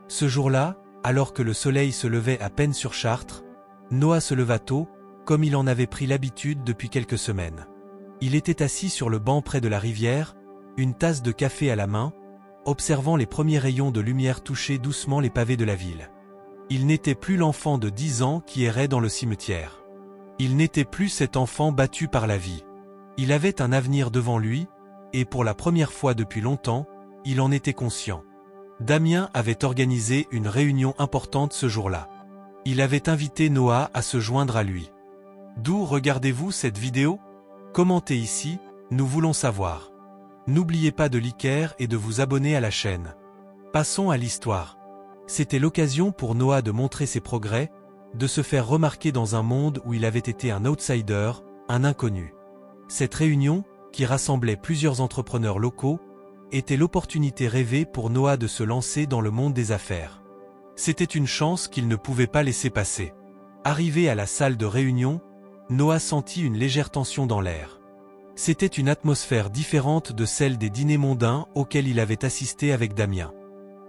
Ce jour-là, alors que le soleil se levait à peine sur Chartres, Noah se leva tôt, comme il en avait pris l'habitude depuis quelques semaines. Il était assis sur le banc près de la rivière, une tasse de café à la main, observant les premiers rayons de lumière toucher doucement les pavés de la ville. Il n'était plus l'enfant de 10 ans qui errait dans le cimetière. Il n'était plus cet enfant battu par la vie. Il avait un avenir devant lui, et pour la première fois depuis longtemps, il en était conscient. Damien avait organisé une réunion importante ce jour-là. Il avait invité Noah à se joindre à lui. D'où regardez-vous cette vidéo? Commentez ici, nous voulons savoir. N'oubliez pas de liker et de vous abonner à la chaîne. Passons à l'histoire. C'était l'occasion pour Noah de montrer ses progrès, de se faire remarquer dans un monde où il avait été un outsider, un inconnu. Cette réunion, qui rassemblait plusieurs entrepreneurs locaux, était l'opportunité rêvée pour Noah de se lancer dans le monde des affaires. C'était une chance qu'il ne pouvait pas laisser passer. Arrivé à la salle de réunion, Noah sentit une légère tension dans l'air. C'était une atmosphère différente de celle des dîners mondains auxquels il avait assisté avec Damien.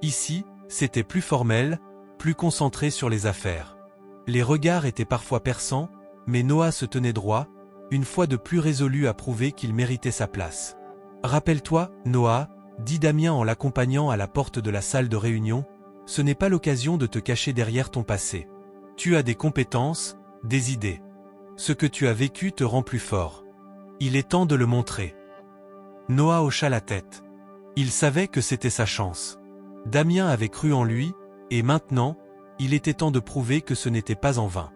Ici, c'était plus formel, plus concentré sur les affaires. Les regards étaient parfois perçants, mais Noah se tenait droit, une fois de plus résolu à prouver qu'il méritait sa place. « Rappelle-toi, Noah, dit Damien en l'accompagnant à la porte de la salle de réunion, ce n'est pas l'occasion de te cacher derrière ton passé. Tu as des compétences, des idées. Ce que tu as vécu te rend plus fort. Il est temps de le montrer. » Noah hocha la tête. Il savait que c'était sa chance. Damien avait cru en lui, et maintenant, il était temps de prouver que ce n'était pas en vain.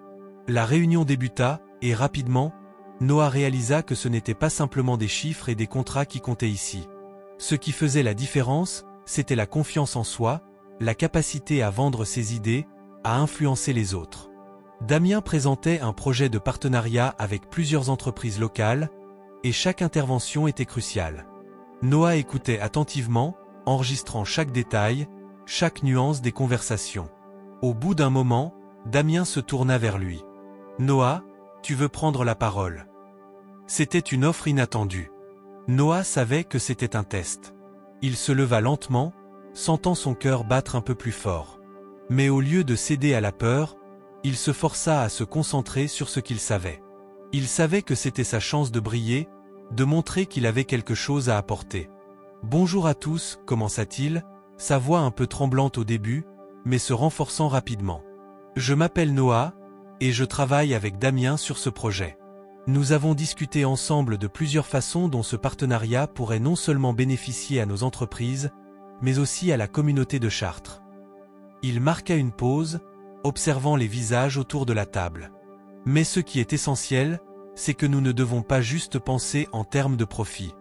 La réunion débuta, et rapidement, Noah réalisa que ce n'était pas simplement des chiffres et des contrats qui comptaient ici. Ce qui faisait la différence, c'était la confiance en soi, la capacité à vendre ses idées, à influencer les autres. Damien présentait un projet de partenariat avec plusieurs entreprises locales, et chaque intervention était cruciale. Noah écoutait attentivement, enregistrant chaque détail, chaque nuance des conversations. Au bout d'un moment, Damien se tourna vers lui. « Noah, tu veux prendre la parole ?» C'était une offre inattendue. Noah savait que c'était un test. Il se leva lentement, sentant son cœur battre un peu plus fort. Mais au lieu de céder à la peur, il se força à se concentrer sur ce qu'il savait. Il savait que c'était sa chance de briller, de montrer qu'il avait quelque chose à apporter. « Bonjour à tous » commença-t-il, sa voix un peu tremblante au début, mais se renforçant rapidement. « Je m'appelle Noah, et je travaille avec Damien sur ce projet. Nous avons discuté ensemble de plusieurs façons dont ce partenariat pourrait non seulement bénéficier à nos entreprises, mais aussi à la communauté de Chartres. » Il marqua une pause, observant les visages autour de la table. « Mais ce qui est essentiel, c'est que nous ne devons pas juste penser en termes de profit.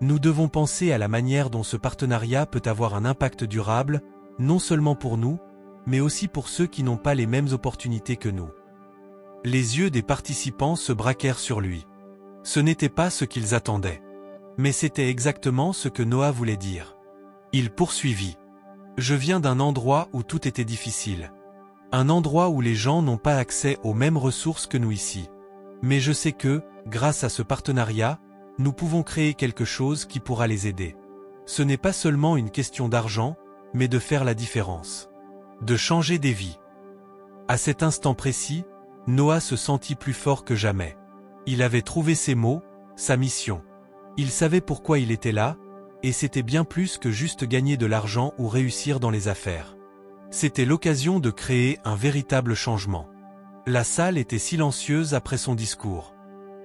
Nous devons penser à la manière dont ce partenariat peut avoir un impact durable, non seulement pour nous, mais aussi pour ceux qui n'ont pas les mêmes opportunités que nous. » Les yeux des participants se braquèrent sur lui. Ce n'était pas ce qu'ils attendaient. Mais c'était exactement ce que Noah voulait dire. Il poursuivit. « Je viens d'un endroit où tout était difficile. Un endroit où les gens n'ont pas accès aux mêmes ressources que nous ici. Mais je sais que, grâce à ce partenariat, nous pouvons créer quelque chose qui pourra les aider. Ce n'est pas seulement une question d'argent, mais de faire la différence. De changer des vies. » À cet instant précis, Noah se sentit plus fort que jamais. Il avait trouvé ses mots, sa mission. Il savait pourquoi il était là, et c'était bien plus que juste gagner de l'argent ou réussir dans les affaires. C'était l'occasion de créer un véritable changement. La salle était silencieuse après son discours.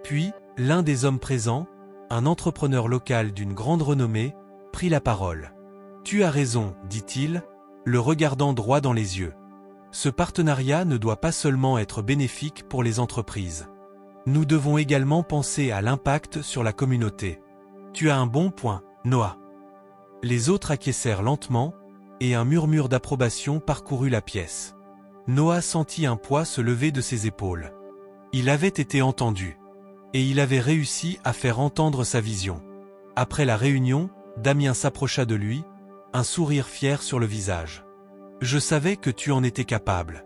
Puis, l'un des hommes présents, un entrepreneur local d'une grande renommée, prit la parole. « Tu as raison, dit-il, le regardant droit dans les yeux. Ce partenariat ne doit pas seulement être bénéfique pour les entreprises. Nous devons également penser à l'impact sur la communauté. Tu as un bon point, Noah. » Les autres acquiescèrent lentement, et un murmure d'approbation parcourut la pièce. Noah sentit un poids se lever de ses épaules. Il avait été entendu. Et il avait réussi à faire entendre sa vision. Après la réunion, Damien s'approcha de lui, un sourire fier sur le visage. « Je savais que tu en étais capable. »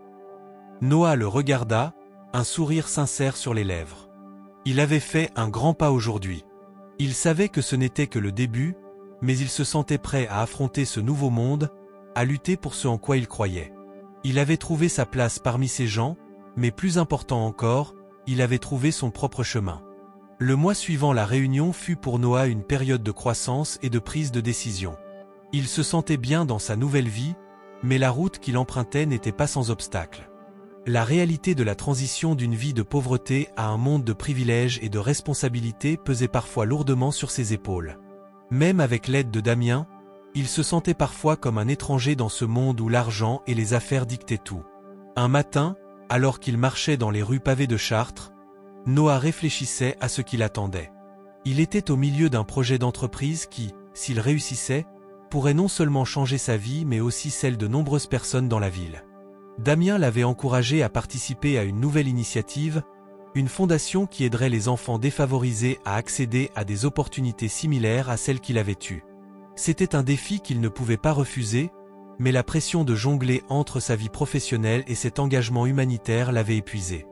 Noah le regarda, un sourire sincère sur les lèvres. Il avait fait un grand pas aujourd'hui. Il savait que ce n'était que le début, mais il se sentait prêt à affronter ce nouveau monde, à lutter pour ce en quoi il croyait. Il avait trouvé sa place parmi ces gens, mais plus important encore, il avait trouvé son propre chemin. Le mois suivant la réunion fut pour Noah une période de croissance et de prise de décision. Il se sentait bien dans sa nouvelle vie, mais la route qu'il empruntait n'était pas sans obstacles. La réalité de la transition d'une vie de pauvreté à un monde de privilèges et de responsabilités pesait parfois lourdement sur ses épaules. Même avec l'aide de Damien, il se sentait parfois comme un étranger dans ce monde où l'argent et les affaires dictaient tout. Un matin, alors qu'il marchait dans les rues pavées de Chartres, Noah réfléchissait à ce qui l'attendait. Il était au milieu d'un projet d'entreprise qui, s'il réussissait, pourrait non seulement changer sa vie mais aussi celle de nombreuses personnes dans la ville. Damien l'avait encouragé à participer à une nouvelle initiative, une fondation qui aiderait les enfants défavorisés à accéder à des opportunités similaires à celles qu'il avait eues. C'était un défi qu'il ne pouvait pas refuser, mais la pression de jongler entre sa vie professionnelle et cet engagement humanitaire l'avait épuisé.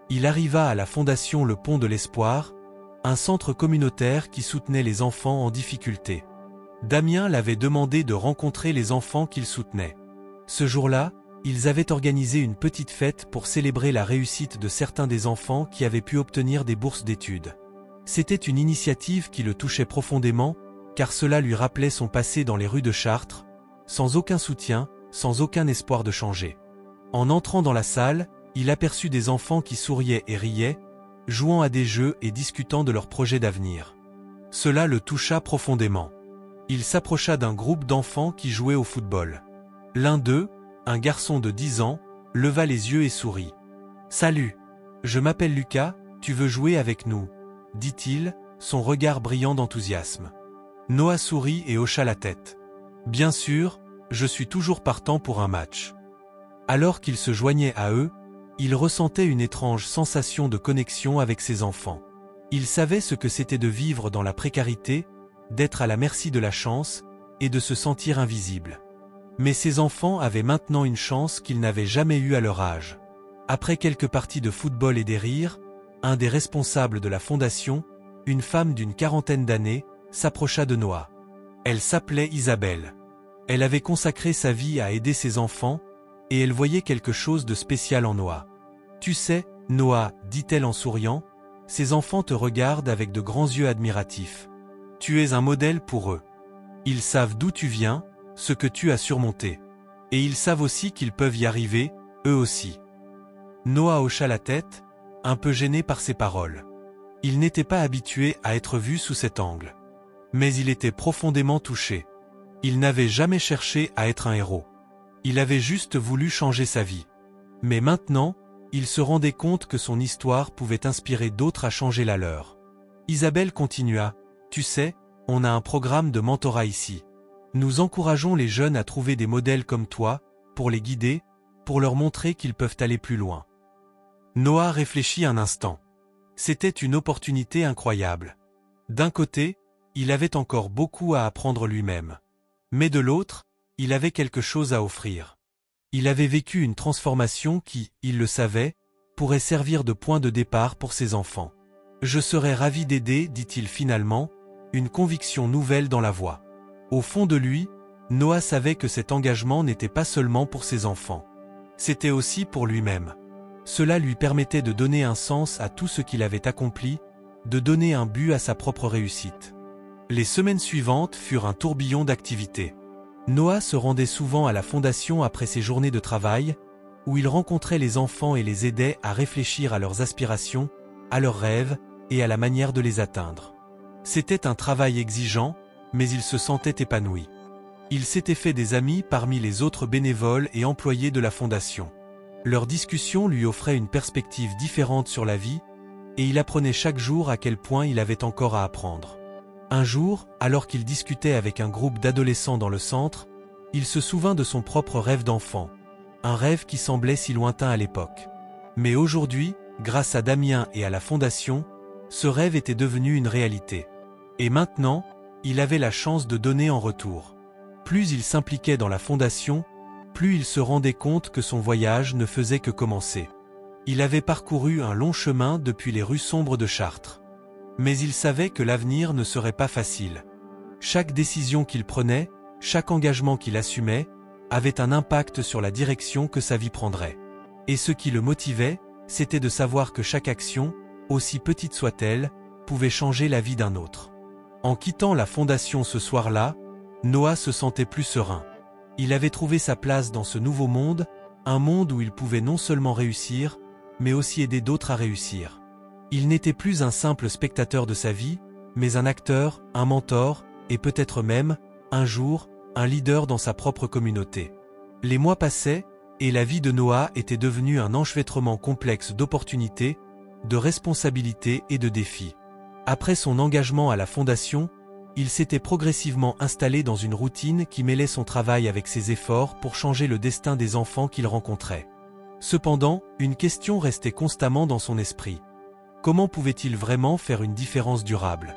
Il arriva à la fondation Le Pont de l'Espoir, un centre communautaire qui soutenait les enfants en difficulté. Damien l'avait demandé de rencontrer les enfants qu'il soutenait. Ce jour-là, ils avaient organisé une petite fête pour célébrer la réussite de certains des enfants qui avaient pu obtenir des bourses d'études. C'était une initiative qui le touchait profondément, car cela lui rappelait son passé dans les rues de Chartres, sans aucun soutien, sans aucun espoir de changer. En entrant dans la salle, il aperçut des enfants qui souriaient et riaient, jouant à des jeux et discutant de leurs projets d'avenir. Cela le toucha profondément. Il s'approcha d'un groupe d'enfants qui jouaient au football. L'un d'eux, un garçon de 10 ans, leva les yeux et sourit. « Salut, je m'appelle Lucas, tu veux jouer avec nous ?» dit-il, son regard brillant d'enthousiasme. Noah sourit et hocha la tête. « Bien sûr, je suis toujours partant pour un match. » Alors qu'il se joignait à eux, il ressentait une étrange sensation de connexion avec ses enfants. Il savait ce que c'était de vivre dans la précarité, d'être à la merci de la chance, et de se sentir invisible. Mais ses enfants avaient maintenant une chance qu'ils n'avaient jamais eue à leur âge. Après quelques parties de football et des rires, un des responsables de la fondation, une femme d'une quarantaine d'années, s'approcha de Noah. Elle s'appelait Isabelle. Elle avait consacré sa vie à aider ses enfants, et elle voyait quelque chose de spécial en Noah. « Tu sais, Noah, dit-elle en souriant, ces enfants te regardent avec de grands yeux admiratifs. Tu es un modèle pour eux. Ils savent d'où tu viens, ce que tu as surmonté. Et ils savent aussi qu'ils peuvent y arriver, eux aussi. » Noah hocha la tête, un peu gêné par ces paroles. Il n'était pas habitué à être vu sous cet angle. Mais il était profondément touché. Il n'avait jamais cherché à être un héros. Il avait juste voulu changer sa vie. Mais maintenant, il se rendait compte que son histoire pouvait inspirer d'autres à changer la leur. Isabelle continua, « Tu sais, on a un programme de mentorat ici. Nous encourageons les jeunes à trouver des modèles comme toi, pour les guider, pour leur montrer qu'ils peuvent aller plus loin. » Noah réfléchit un instant. C'était une opportunité incroyable. D'un côté, il avait encore beaucoup à apprendre lui-même. Mais de l'autre, il avait quelque chose à offrir. Il avait vécu une transformation qui, il le savait, pourrait servir de point de départ pour ses enfants. « Je serais ravi d'aider, dit-il finalement, une conviction nouvelle dans la voix. Au fond de lui, Noah savait que cet engagement n'était pas seulement pour ses enfants. C'était aussi pour lui-même. Cela lui permettait de donner un sens à tout ce qu'il avait accompli, de donner un but à sa propre réussite. Les semaines suivantes furent un tourbillon d'activités. Noah se rendait souvent à la fondation après ses journées de travail, où il rencontrait les enfants et les aidait à réfléchir à leurs aspirations, à leurs rêves et à la manière de les atteindre. C'était un travail exigeant, mais il se sentait épanoui. Il s'était fait des amis parmi les autres bénévoles et employés de la fondation. Leurs discussions lui offraient une perspective différente sur la vie, et il apprenait chaque jour à quel point il avait encore à apprendre. Un jour, alors qu'il discutait avec un groupe d'adolescents dans le centre, il se souvint de son propre rêve d'enfant, un rêve qui semblait si lointain à l'époque. Mais aujourd'hui, grâce à Damien et à la fondation, ce rêve était devenu une réalité. Et maintenant, il avait la chance de donner en retour. Plus il s'impliquait dans la fondation, plus il se rendait compte que son voyage ne faisait que commencer. Il avait parcouru un long chemin depuis les rues sombres de Chartres. Mais il savait que l'avenir ne serait pas facile. Chaque décision qu'il prenait, chaque engagement qu'il assumait, avait un impact sur la direction que sa vie prendrait. Et ce qui le motivait, c'était de savoir que chaque action, aussi petite soit-elle, pouvait changer la vie d'un autre. En quittant la fondation ce soir-là, Noah se sentait plus serein. Il avait trouvé sa place dans ce nouveau monde, un monde où il pouvait non seulement réussir, mais aussi aider d'autres à réussir. Il n'était plus un simple spectateur de sa vie, mais un acteur, un mentor, et peut-être même, un jour, un leader dans sa propre communauté. Les mois passaient, et la vie de Noah était devenue un enchevêtrement complexe d'opportunités, de responsabilités et de défis. Après son engagement à la fondation, il s'était progressivement installé dans une routine qui mêlait son travail avec ses efforts pour changer le destin des enfants qu'il rencontrait. Cependant, une question restait constamment dans son esprit. Comment pouvait-il vraiment faire une différence durable?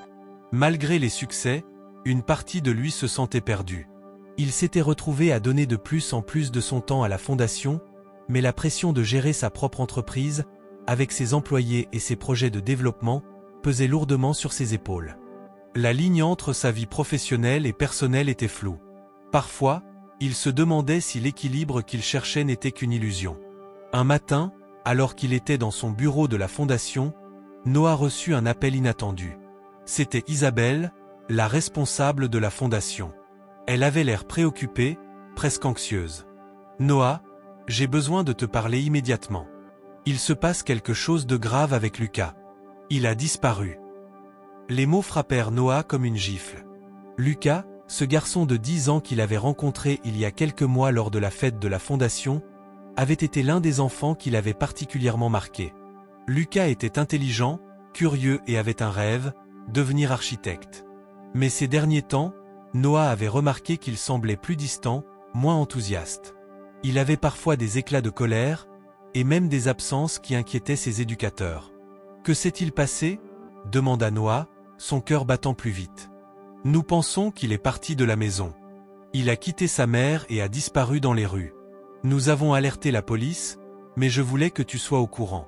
Malgré les succès, une partie de lui se sentait perdue. Il s'était retrouvé à donner de plus en plus de son temps à la fondation, mais la pression de gérer sa propre entreprise, avec ses employés et ses projets de développement, pesait lourdement sur ses épaules. La ligne entre sa vie professionnelle et personnelle était floue. Parfois, il se demandait si l'équilibre qu'il cherchait n'était qu'une illusion. Un matin, alors qu'il était dans son bureau de la fondation, Noah reçut un appel inattendu. C'était Isabelle, la responsable de la fondation. Elle avait l'air préoccupée, presque anxieuse. « Noah, j'ai besoin de te parler immédiatement. Il se passe quelque chose de grave avec Lucas. Il a disparu. » Les mots frappèrent Noah comme une gifle. Lucas, ce garçon de 10 ans qu'il avait rencontré il y a quelques mois lors de la fête de la fondation, avait été l'un des enfants qui l'avait particulièrement marqué. Lucas était intelligent, curieux et avait un rêve, devenir architecte. Mais ces derniers temps, Noah avait remarqué qu'il semblait plus distant, moins enthousiaste. Il avait parfois des éclats de colère, et même des absences qui inquiétaient ses éducateurs. Que s'est-il passé? demanda Noah, son cœur battant plus vite. Nous pensons qu'il est parti de la maison. Il a quitté sa mère et a disparu dans les rues. Nous avons alerté la police, mais je voulais que tu sois au courant.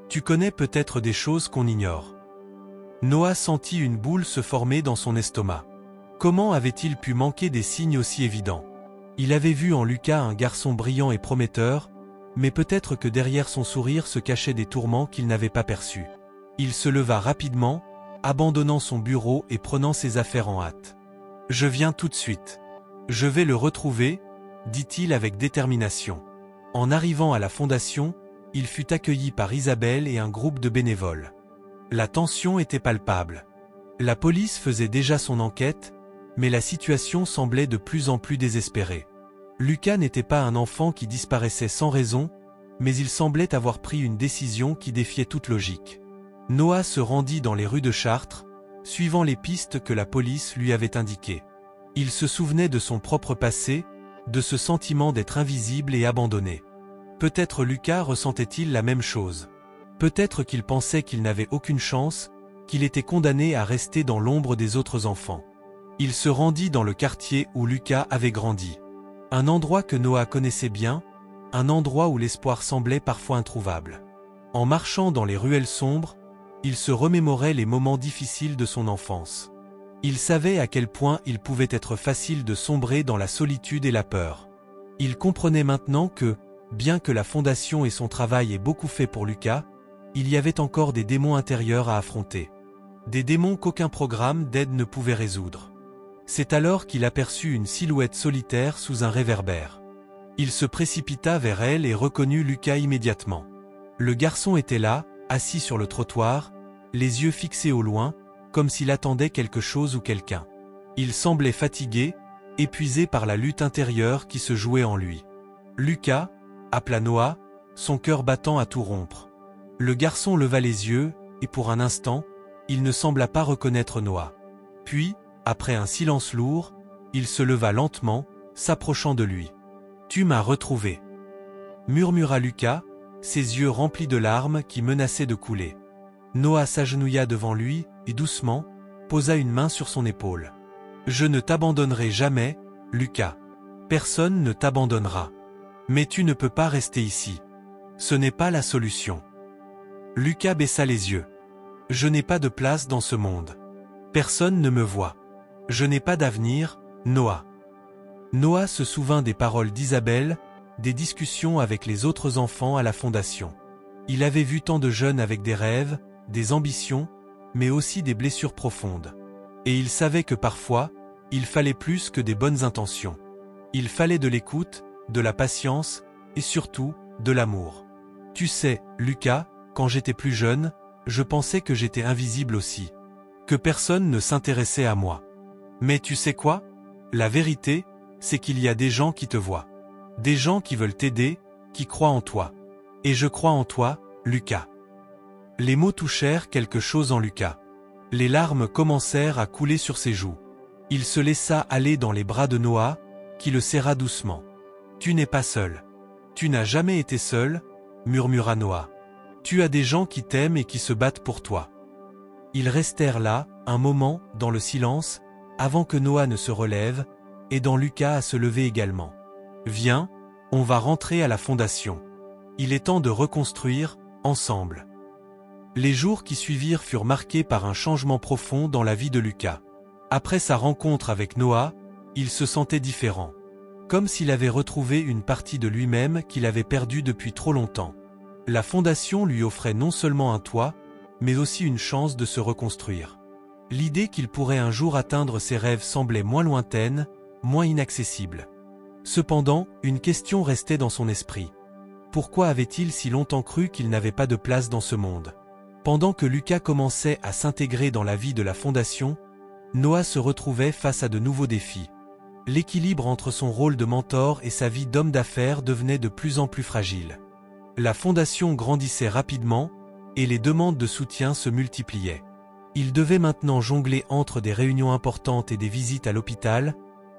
Tu connais peut-être des choses qu'on ignore. Noah sentit une boule se former dans son estomac. Comment avait-il pu manquer des signes aussi évidents? Il avait vu en Lucas un garçon brillant et prometteur, mais peut-être que derrière son sourire se cachaient des tourments qu'il n'avait pas perçus. Il se leva rapidement, abandonnant son bureau et prenant ses affaires en hâte. « Je viens tout de suite. Je vais le retrouver », dit-il avec détermination. En arrivant à la fondation, il fut accueilli par Isabelle et un groupe de bénévoles. La tension était palpable. La police faisait déjà son enquête, mais la situation semblait de plus en plus désespérée. Lucas n'était pas un enfant qui disparaissait sans raison, mais il semblait avoir pris une décision qui défiait toute logique. Noah se rendit dans les rues de Chartres, suivant les pistes que la police lui avait indiquées. Il se souvenait de son propre passé, de ce sentiment d'être invisible et abandonné. Peut-être Lucas ressentait-il la même chose. Peut-être qu'il pensait qu'il n'avait aucune chance, qu'il était condamné à rester dans l'ombre des autres enfants. Il se rendit dans le quartier où Lucas avait grandi. Un endroit que Noah connaissait bien, un endroit où l'espoir semblait parfois introuvable. En marchant dans les ruelles sombres, il se remémorait les moments difficiles de son enfance. Il savait à quel point il pouvait être facile de sombrer dans la solitude et la peur. Il comprenait maintenant que, bien que la fondation et son travail aient beaucoup fait pour Lucas, il y avait encore des démons intérieurs à affronter. Des démons qu'aucun programme d'aide ne pouvait résoudre. C'est alors qu'il aperçut une silhouette solitaire sous un réverbère. Il se précipita vers elle et reconnut Lucas immédiatement. Le garçon était là, assis sur le trottoir, les yeux fixés au loin, comme s'il attendait quelque chose ou quelqu'un. Il semblait fatigué, épuisé par la lutte intérieure qui se jouait en lui. « Lucas » appela Noah, son cœur battant à tout rompre. Le garçon leva les yeux, et pour un instant, il ne sembla pas reconnaître Noah. Puis, après un silence lourd, il se leva lentement, s'approchant de lui. « Tu m'as retrouvé » murmura Lucas, ses yeux remplis de larmes qui menaçaient de couler. Noah s'agenouilla devant lui, et doucement, posa une main sur son épaule. « Je ne t'abandonnerai jamais, Lucas. Personne ne t'abandonnera. Mais tu ne peux pas rester ici. Ce n'est pas la solution. » Lucas baissa les yeux. « Je n'ai pas de place dans ce monde. Personne ne me voit. Je n'ai pas d'avenir, Noah. » Noah se souvint des paroles d'Isabelle, des discussions avec les autres enfants à la fondation. Il avait vu tant de jeunes avec des rêves, des ambitions, mais aussi des blessures profondes. Et il savait que parfois, il fallait plus que des bonnes intentions. Il fallait de l'écoute, de la patience, et surtout, de l'amour. Tu sais, Lucas, quand j'étais plus jeune, je pensais que j'étais invisible aussi. Que personne ne s'intéressait à moi. Mais tu sais quoi? La vérité, c'est qu'il y a des gens qui te voient. Des gens qui veulent t'aider, qui croient en toi. Et je crois en toi, Lucas. Les mots touchèrent quelque chose en Lucas. Les larmes commencèrent à couler sur ses joues. Il se laissa aller dans les bras de Noah, qui le serra doucement. « Tu n'es pas seul. Tu n'as jamais été seul, » murmura Noah. « Tu as des gens qui t'aiment et qui se battent pour toi. » Ils restèrent là, un moment, dans le silence, avant que Noah ne se relève, aidant Lucas à se lever également. « Viens, on va rentrer à la fondation. Il est temps de reconstruire, ensemble. » Les jours qui suivirent furent marqués par un changement profond dans la vie de Lucas. Après sa rencontre avec Noah, il se sentait différent. Comme s'il avait retrouvé une partie de lui-même qu'il avait perdue depuis trop longtemps. La fondation lui offrait non seulement un toit, mais aussi une chance de se reconstruire. L'idée qu'il pourrait un jour atteindre ses rêves semblait moins lointaine, moins inaccessible. Cependant, une question restait dans son esprit. Pourquoi avait-il si longtemps cru qu'il n'avait pas de place dans ce monde? Pendant que Lucas commençait à s'intégrer dans la vie de la fondation, Noah se retrouvait face à de nouveaux défis. L'équilibre entre son rôle de mentor et sa vie d'homme d'affaires devenait de plus en plus fragile. La fondation grandissait rapidement, et les demandes de soutien se multipliaient. Il devait maintenant jongler entre des réunions importantes et des visites à l'hôpital,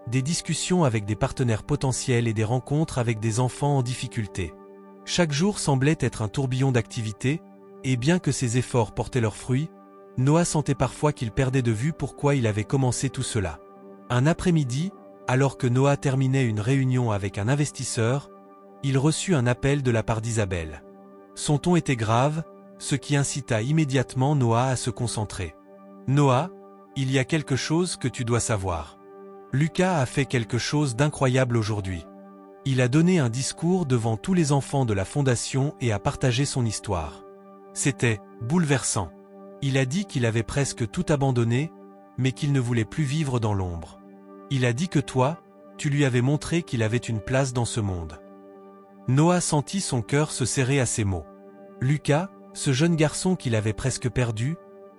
des discussions avec des partenaires potentiels et des rencontres avec des enfants en difficulté. Chaque jour semblait être un tourbillon d'activités, et bien que ses efforts portaient leurs fruits, Noah sentait parfois qu'il perdait de vue pourquoi il avait commencé tout cela. Un après-midi, alors que Noah terminait une réunion avec un investisseur, il reçut un appel de la part d'Isabelle. Son ton était grave, ce qui incita immédiatement Noah à se concentrer. « Noah, il y a quelque chose que tu dois savoir. Lucas a fait quelque chose d'incroyable aujourd'hui. Il a donné un discours devant tous les enfants de la fondation et a partagé son histoire. C'était bouleversant. Il a dit qu'il avait presque tout abandonné, mais qu'il ne voulait plus vivre dans l'ombre. Il a dit que toi, tu lui avais montré qu'il avait une place dans ce monde. » Noah sentit son cœur se serrer à ces mots. Lucas, ce jeune garçon qu'il avait presque perdu,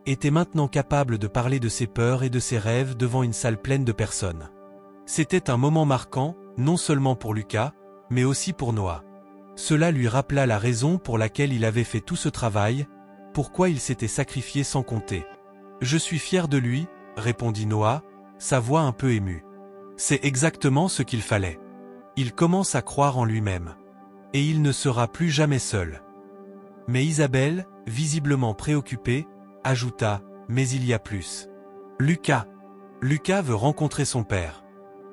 était maintenant capable de parler de ses peurs et de ses rêves devant une salle pleine de personnes. C'était un moment marquant, non seulement pour Lucas, mais aussi pour Noah. Cela lui rappela la raison pour laquelle il avait fait tout ce travail, pourquoi il s'était sacrifié sans compter. « Je suis fier de lui, » répondit Noah, sa voix un peu émue. C'est exactement ce qu'il fallait. Il commence à croire en lui-même. Et il ne sera plus jamais seul. Mais Isabelle, visiblement préoccupée, ajouta « Mais il y a plus. Lucas. Lucas veut rencontrer son père.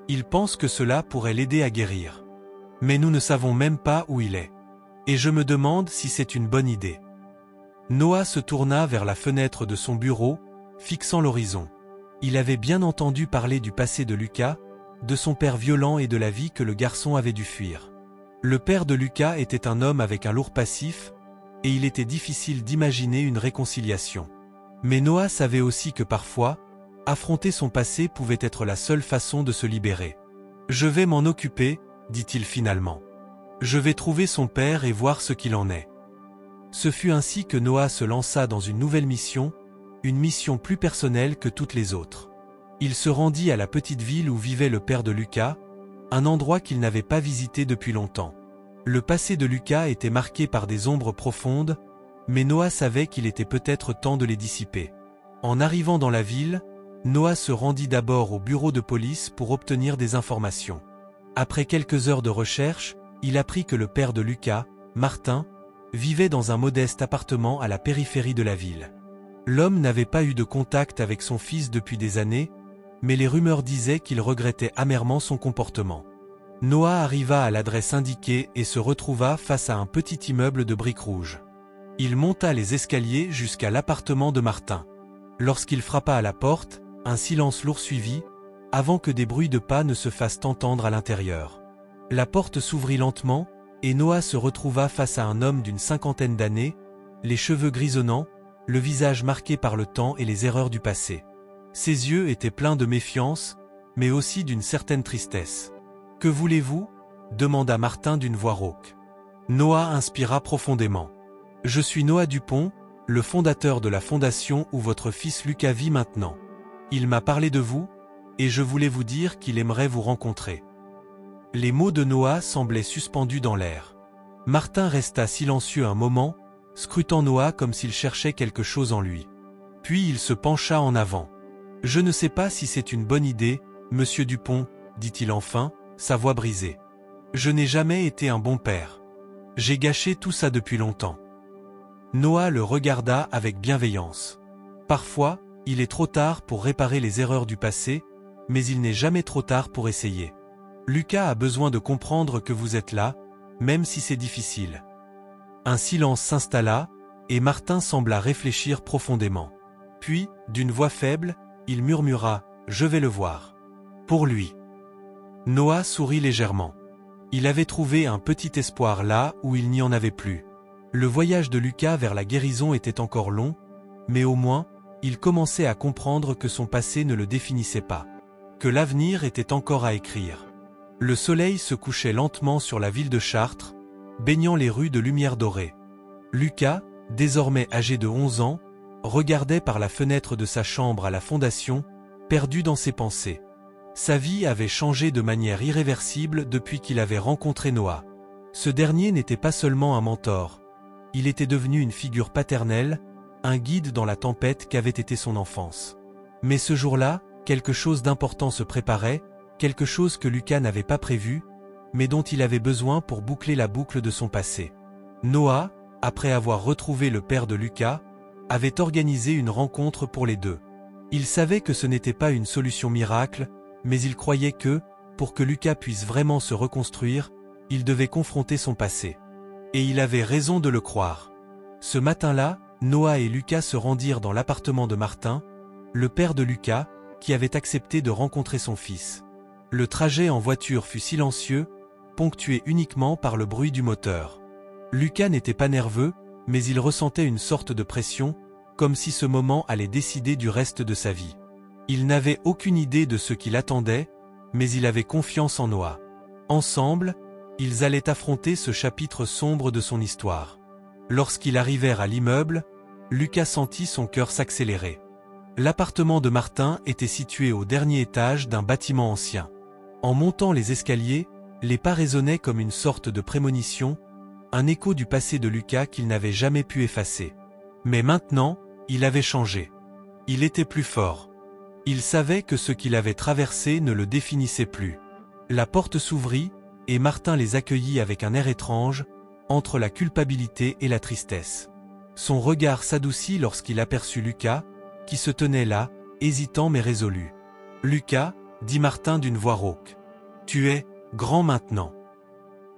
Il pense que cela pourrait l'aider à guérir. Mais nous ne savons même pas où il est. Et je me demande si c'est une bonne idée. » Noah se tourna vers la fenêtre de son bureau, fixant l'horizon. Il avait bien entendu parler du passé de Lucas, de son père violent et de la vie que le garçon avait dû fuir. Le père de Lucas était un homme avec un lourd passif, et il était difficile d'imaginer une réconciliation. Mais Noah savait aussi que parfois, affronter son passé pouvait être la seule façon de se libérer. « Je vais m'en occuper, » dit-il finalement. « Je vais trouver son père et voir ce qu'il en est. » Ce fut ainsi que Noah se lança dans une nouvelle mission, une mission plus personnelle que toutes les autres. Il se rendit à la petite ville où vivait le père de Lucas, un endroit qu'il n'avait pas visité depuis longtemps. Le passé de Lucas était marqué par des ombres profondes, mais Noah savait qu'il était peut-être temps de les dissiper. En arrivant dans la ville, Noah se rendit d'abord au bureau de police pour obtenir des informations. Après quelques heures de recherche, il apprit que le père de Lucas, Martin, vivait dans un modeste appartement à la périphérie de la ville. L'homme n'avait pas eu de contact avec son fils depuis des années, mais les rumeurs disaient qu'il regrettait amèrement son comportement. Noah arriva à l'adresse indiquée et se retrouva face à un petit immeuble de briques rouges. Il monta les escaliers jusqu'à l'appartement de Martin. Lorsqu'il frappa à la porte, un silence lourd suivit, avant que des bruits de pas ne se fassent entendre à l'intérieur. La porte s'ouvrit lentement, et Noah se retrouva face à un homme d'une cinquantaine d'années, les cheveux grisonnants, le visage marqué par le temps et les erreurs du passé. Ses yeux étaient pleins de méfiance, mais aussi d'une certaine tristesse. « Que voulez-vous » demanda Martin d'une voix rauque. Noah inspira profondément. « Je suis Noah Dupont, le fondateur de la fondation où votre fils Lucas vit maintenant. Il m'a parlé de vous, et je voulais vous dire qu'il aimerait vous rencontrer. » Les mots de Noah semblaient suspendus dans l'air. Martin resta silencieux un moment, scrutant Noah comme s'il cherchait quelque chose en lui. Puis il se pencha en avant. « Je ne sais pas si c'est une bonne idée, monsieur Dupont, » dit-il enfin, sa voix brisée. « Je n'ai jamais été un bon père. J'ai gâché tout ça depuis longtemps. » Noah le regarda avec bienveillance. « Parfois, il est trop tard pour réparer les erreurs du passé, mais il n'est jamais trop tard pour essayer. Lucas a besoin de comprendre que vous êtes là, même si c'est difficile. » Un silence s'installa, et Martin sembla réfléchir profondément. Puis, d'une voix faible, il murmura « Je vais le voir. » Pour lui. Noah sourit légèrement. Il avait trouvé un petit espoir là où il n'y en avait plus. Le voyage de Lucas vers la guérison était encore long, mais au moins, il commençait à comprendre que son passé ne le définissait pas, que l'avenir était encore à écrire. Le soleil se couchait lentement sur la ville de Chartres, baignant les rues de lumière dorée. Lucas, désormais âgé de 11 ans, regardait par la fenêtre de sa chambre à la fondation, perdu dans ses pensées. Sa vie avait changé de manière irréversible depuis qu'il avait rencontré Noah. Ce dernier n'était pas seulement un mentor. Il était devenu une figure paternelle, un guide dans la tempête qu'avait été son enfance. Mais ce jour-là, quelque chose d'important se préparait, quelque chose que Lucas n'avait pas prévu, mais dont il avait besoin pour boucler la boucle de son passé. Noah, après avoir retrouvé le père de Lucas, avait organisé une rencontre pour les deux. Il savait que ce n'était pas une solution miracle, mais il croyait que, pour que Lucas puisse vraiment se reconstruire, il devait confronter son passé. Et il avait raison de le croire. Ce matin-là, Noah et Lucas se rendirent dans l'appartement de Martin, le père de Lucas, qui avait accepté de rencontrer son fils. Le trajet en voiture fut silencieux, ponctué uniquement par le bruit du moteur. Lucas n'était pas nerveux, mais il ressentait une sorte de pression, comme si ce moment allait décider du reste de sa vie. Il n'avait aucune idée de ce qui l'attendait, mais il avait confiance en Noah. Ensemble, ils allaient affronter ce chapitre sombre de son histoire. Lorsqu'ils arrivèrent à l'immeuble, Lucas sentit son cœur s'accélérer. L'appartement de Martin était situé au dernier étage d'un bâtiment ancien. En montant les escaliers, les pas résonnaient comme une sorte de prémonition, un écho du passé de Lucas qu'il n'avait jamais pu effacer. Mais maintenant, il avait changé. Il était plus fort. Il savait que ce qu'il avait traversé ne le définissait plus. La porte s'ouvrit, et Martin les accueillit avec un air étrange, entre la culpabilité et la tristesse. Son regard s'adoucit lorsqu'il aperçut Lucas, qui se tenait là, hésitant mais résolu. « Lucas, » dit Martin d'une voix rauque. « Tu es grand maintenant. »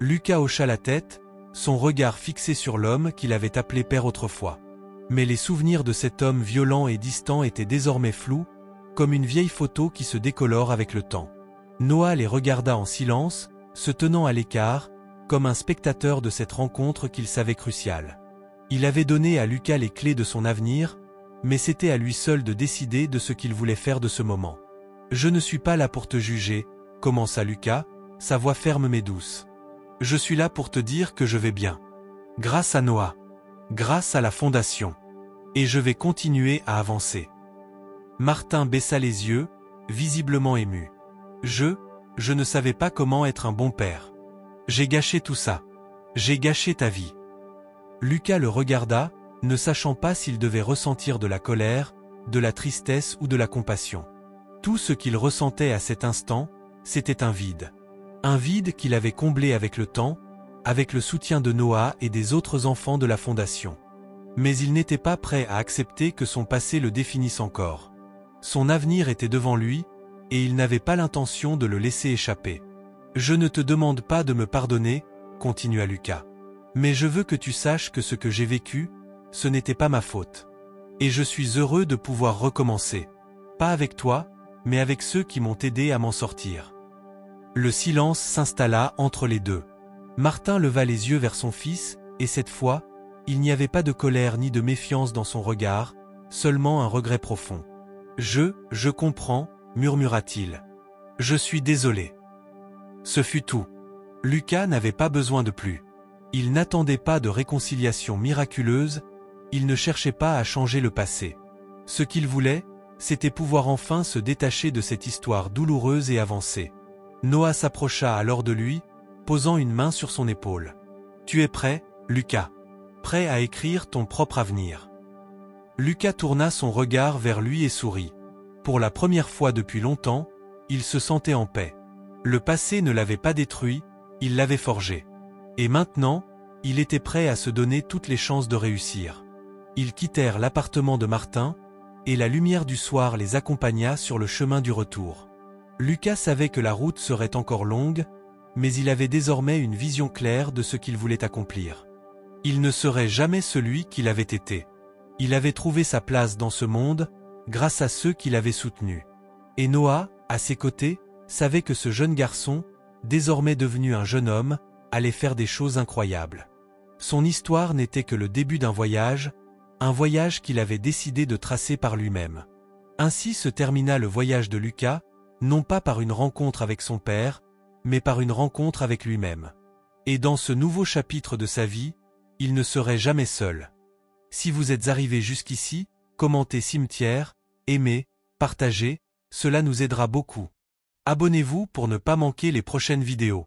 Lucas hocha la tête, son regard fixé sur l'homme qu'il avait appelé père autrefois. Mais les souvenirs de cet homme violent et distant étaient désormais flous, comme une vieille photo qui se décolore avec le temps. Noah les regarda en silence, se tenant à l'écart, comme un spectateur de cette rencontre qu'il savait cruciale. Il avait donné à Lucas les clés de son avenir, mais c'était à lui seul de décider de ce qu'il voulait faire de ce moment. « Je ne suis pas là pour te juger, » commença Lucas, sa voix ferme mais douce. « Je suis là pour te dire que je vais bien. Grâce à Noah. Grâce à la fondation. Et je vais continuer à avancer. » Martin baissa les yeux, visiblement ému. « Je ne savais pas comment être un bon père. J'ai gâché tout ça. J'ai gâché ta vie. » Lucas le regarda, ne sachant pas s'il devait ressentir de la colère, de la tristesse ou de la compassion. Tout ce qu'il ressentait à cet instant, c'était un vide. Un vide qu'il avait comblé avec le temps, avec le soutien de Noah et des autres enfants de la fondation. Mais il n'était pas prêt à accepter que son passé le définisse encore. Son avenir était devant lui, et il n'avait pas l'intention de le laisser échapper. « Je ne te demande pas de me pardonner, » continua Lucas. « Mais je veux que tu saches que ce que j'ai vécu, ce n'était pas ma faute. Et je suis heureux de pouvoir recommencer. Pas avec toi, mais avec ceux qui m'ont aidé à m'en sortir. » Le silence s'installa entre les deux. Martin leva les yeux vers son fils, et cette fois, il n'y avait pas de colère ni de méfiance dans son regard, seulement un regret profond. « Je comprends, » murmura-t-il. « Je suis désolé. » Ce fut tout. Lucas n'avait pas besoin de plus. Il n'attendait pas de réconciliation miraculeuse, il ne cherchait pas à changer le passé. Ce qu'il voulait, c'était pouvoir enfin se détacher de cette histoire douloureuse et avancer. Noah s'approcha alors de lui, posant une main sur son épaule. « Tu es prêt, Lucas? Prêt à écrire ton propre avenir ?» Lucas tourna son regard vers lui et sourit. Pour la première fois depuis longtemps, il se sentait en paix. Le passé ne l'avait pas détruit, il l'avait forgé. Et maintenant, il était prêt à se donner toutes les chances de réussir. Ils quittèrent l'appartement de Martin, et la lumière du soir les accompagna sur le chemin du retour. Lucas savait que la route serait encore longue, mais il avait désormais une vision claire de ce qu'il voulait accomplir. Il ne serait jamais celui qu'il avait été. Il avait trouvé sa place dans ce monde, grâce à ceux qui l'avaient soutenu. Et Noah, à ses côtés, savait que ce jeune garçon, désormais devenu un jeune homme, allait faire des choses incroyables. Son histoire n'était que le début d'un voyage qu'il avait décidé de tracer par lui-même. Ainsi se termina le voyage de Lucas, non pas par une rencontre avec son père, mais par une rencontre avec lui-même. Et dans ce nouveau chapitre de sa vie, il ne serait jamais seul. Si vous êtes arrivé jusqu'ici, commentez Cimetière, aimez, partagez, cela nous aidera beaucoup. Abonnez-vous pour ne pas manquer les prochaines vidéos.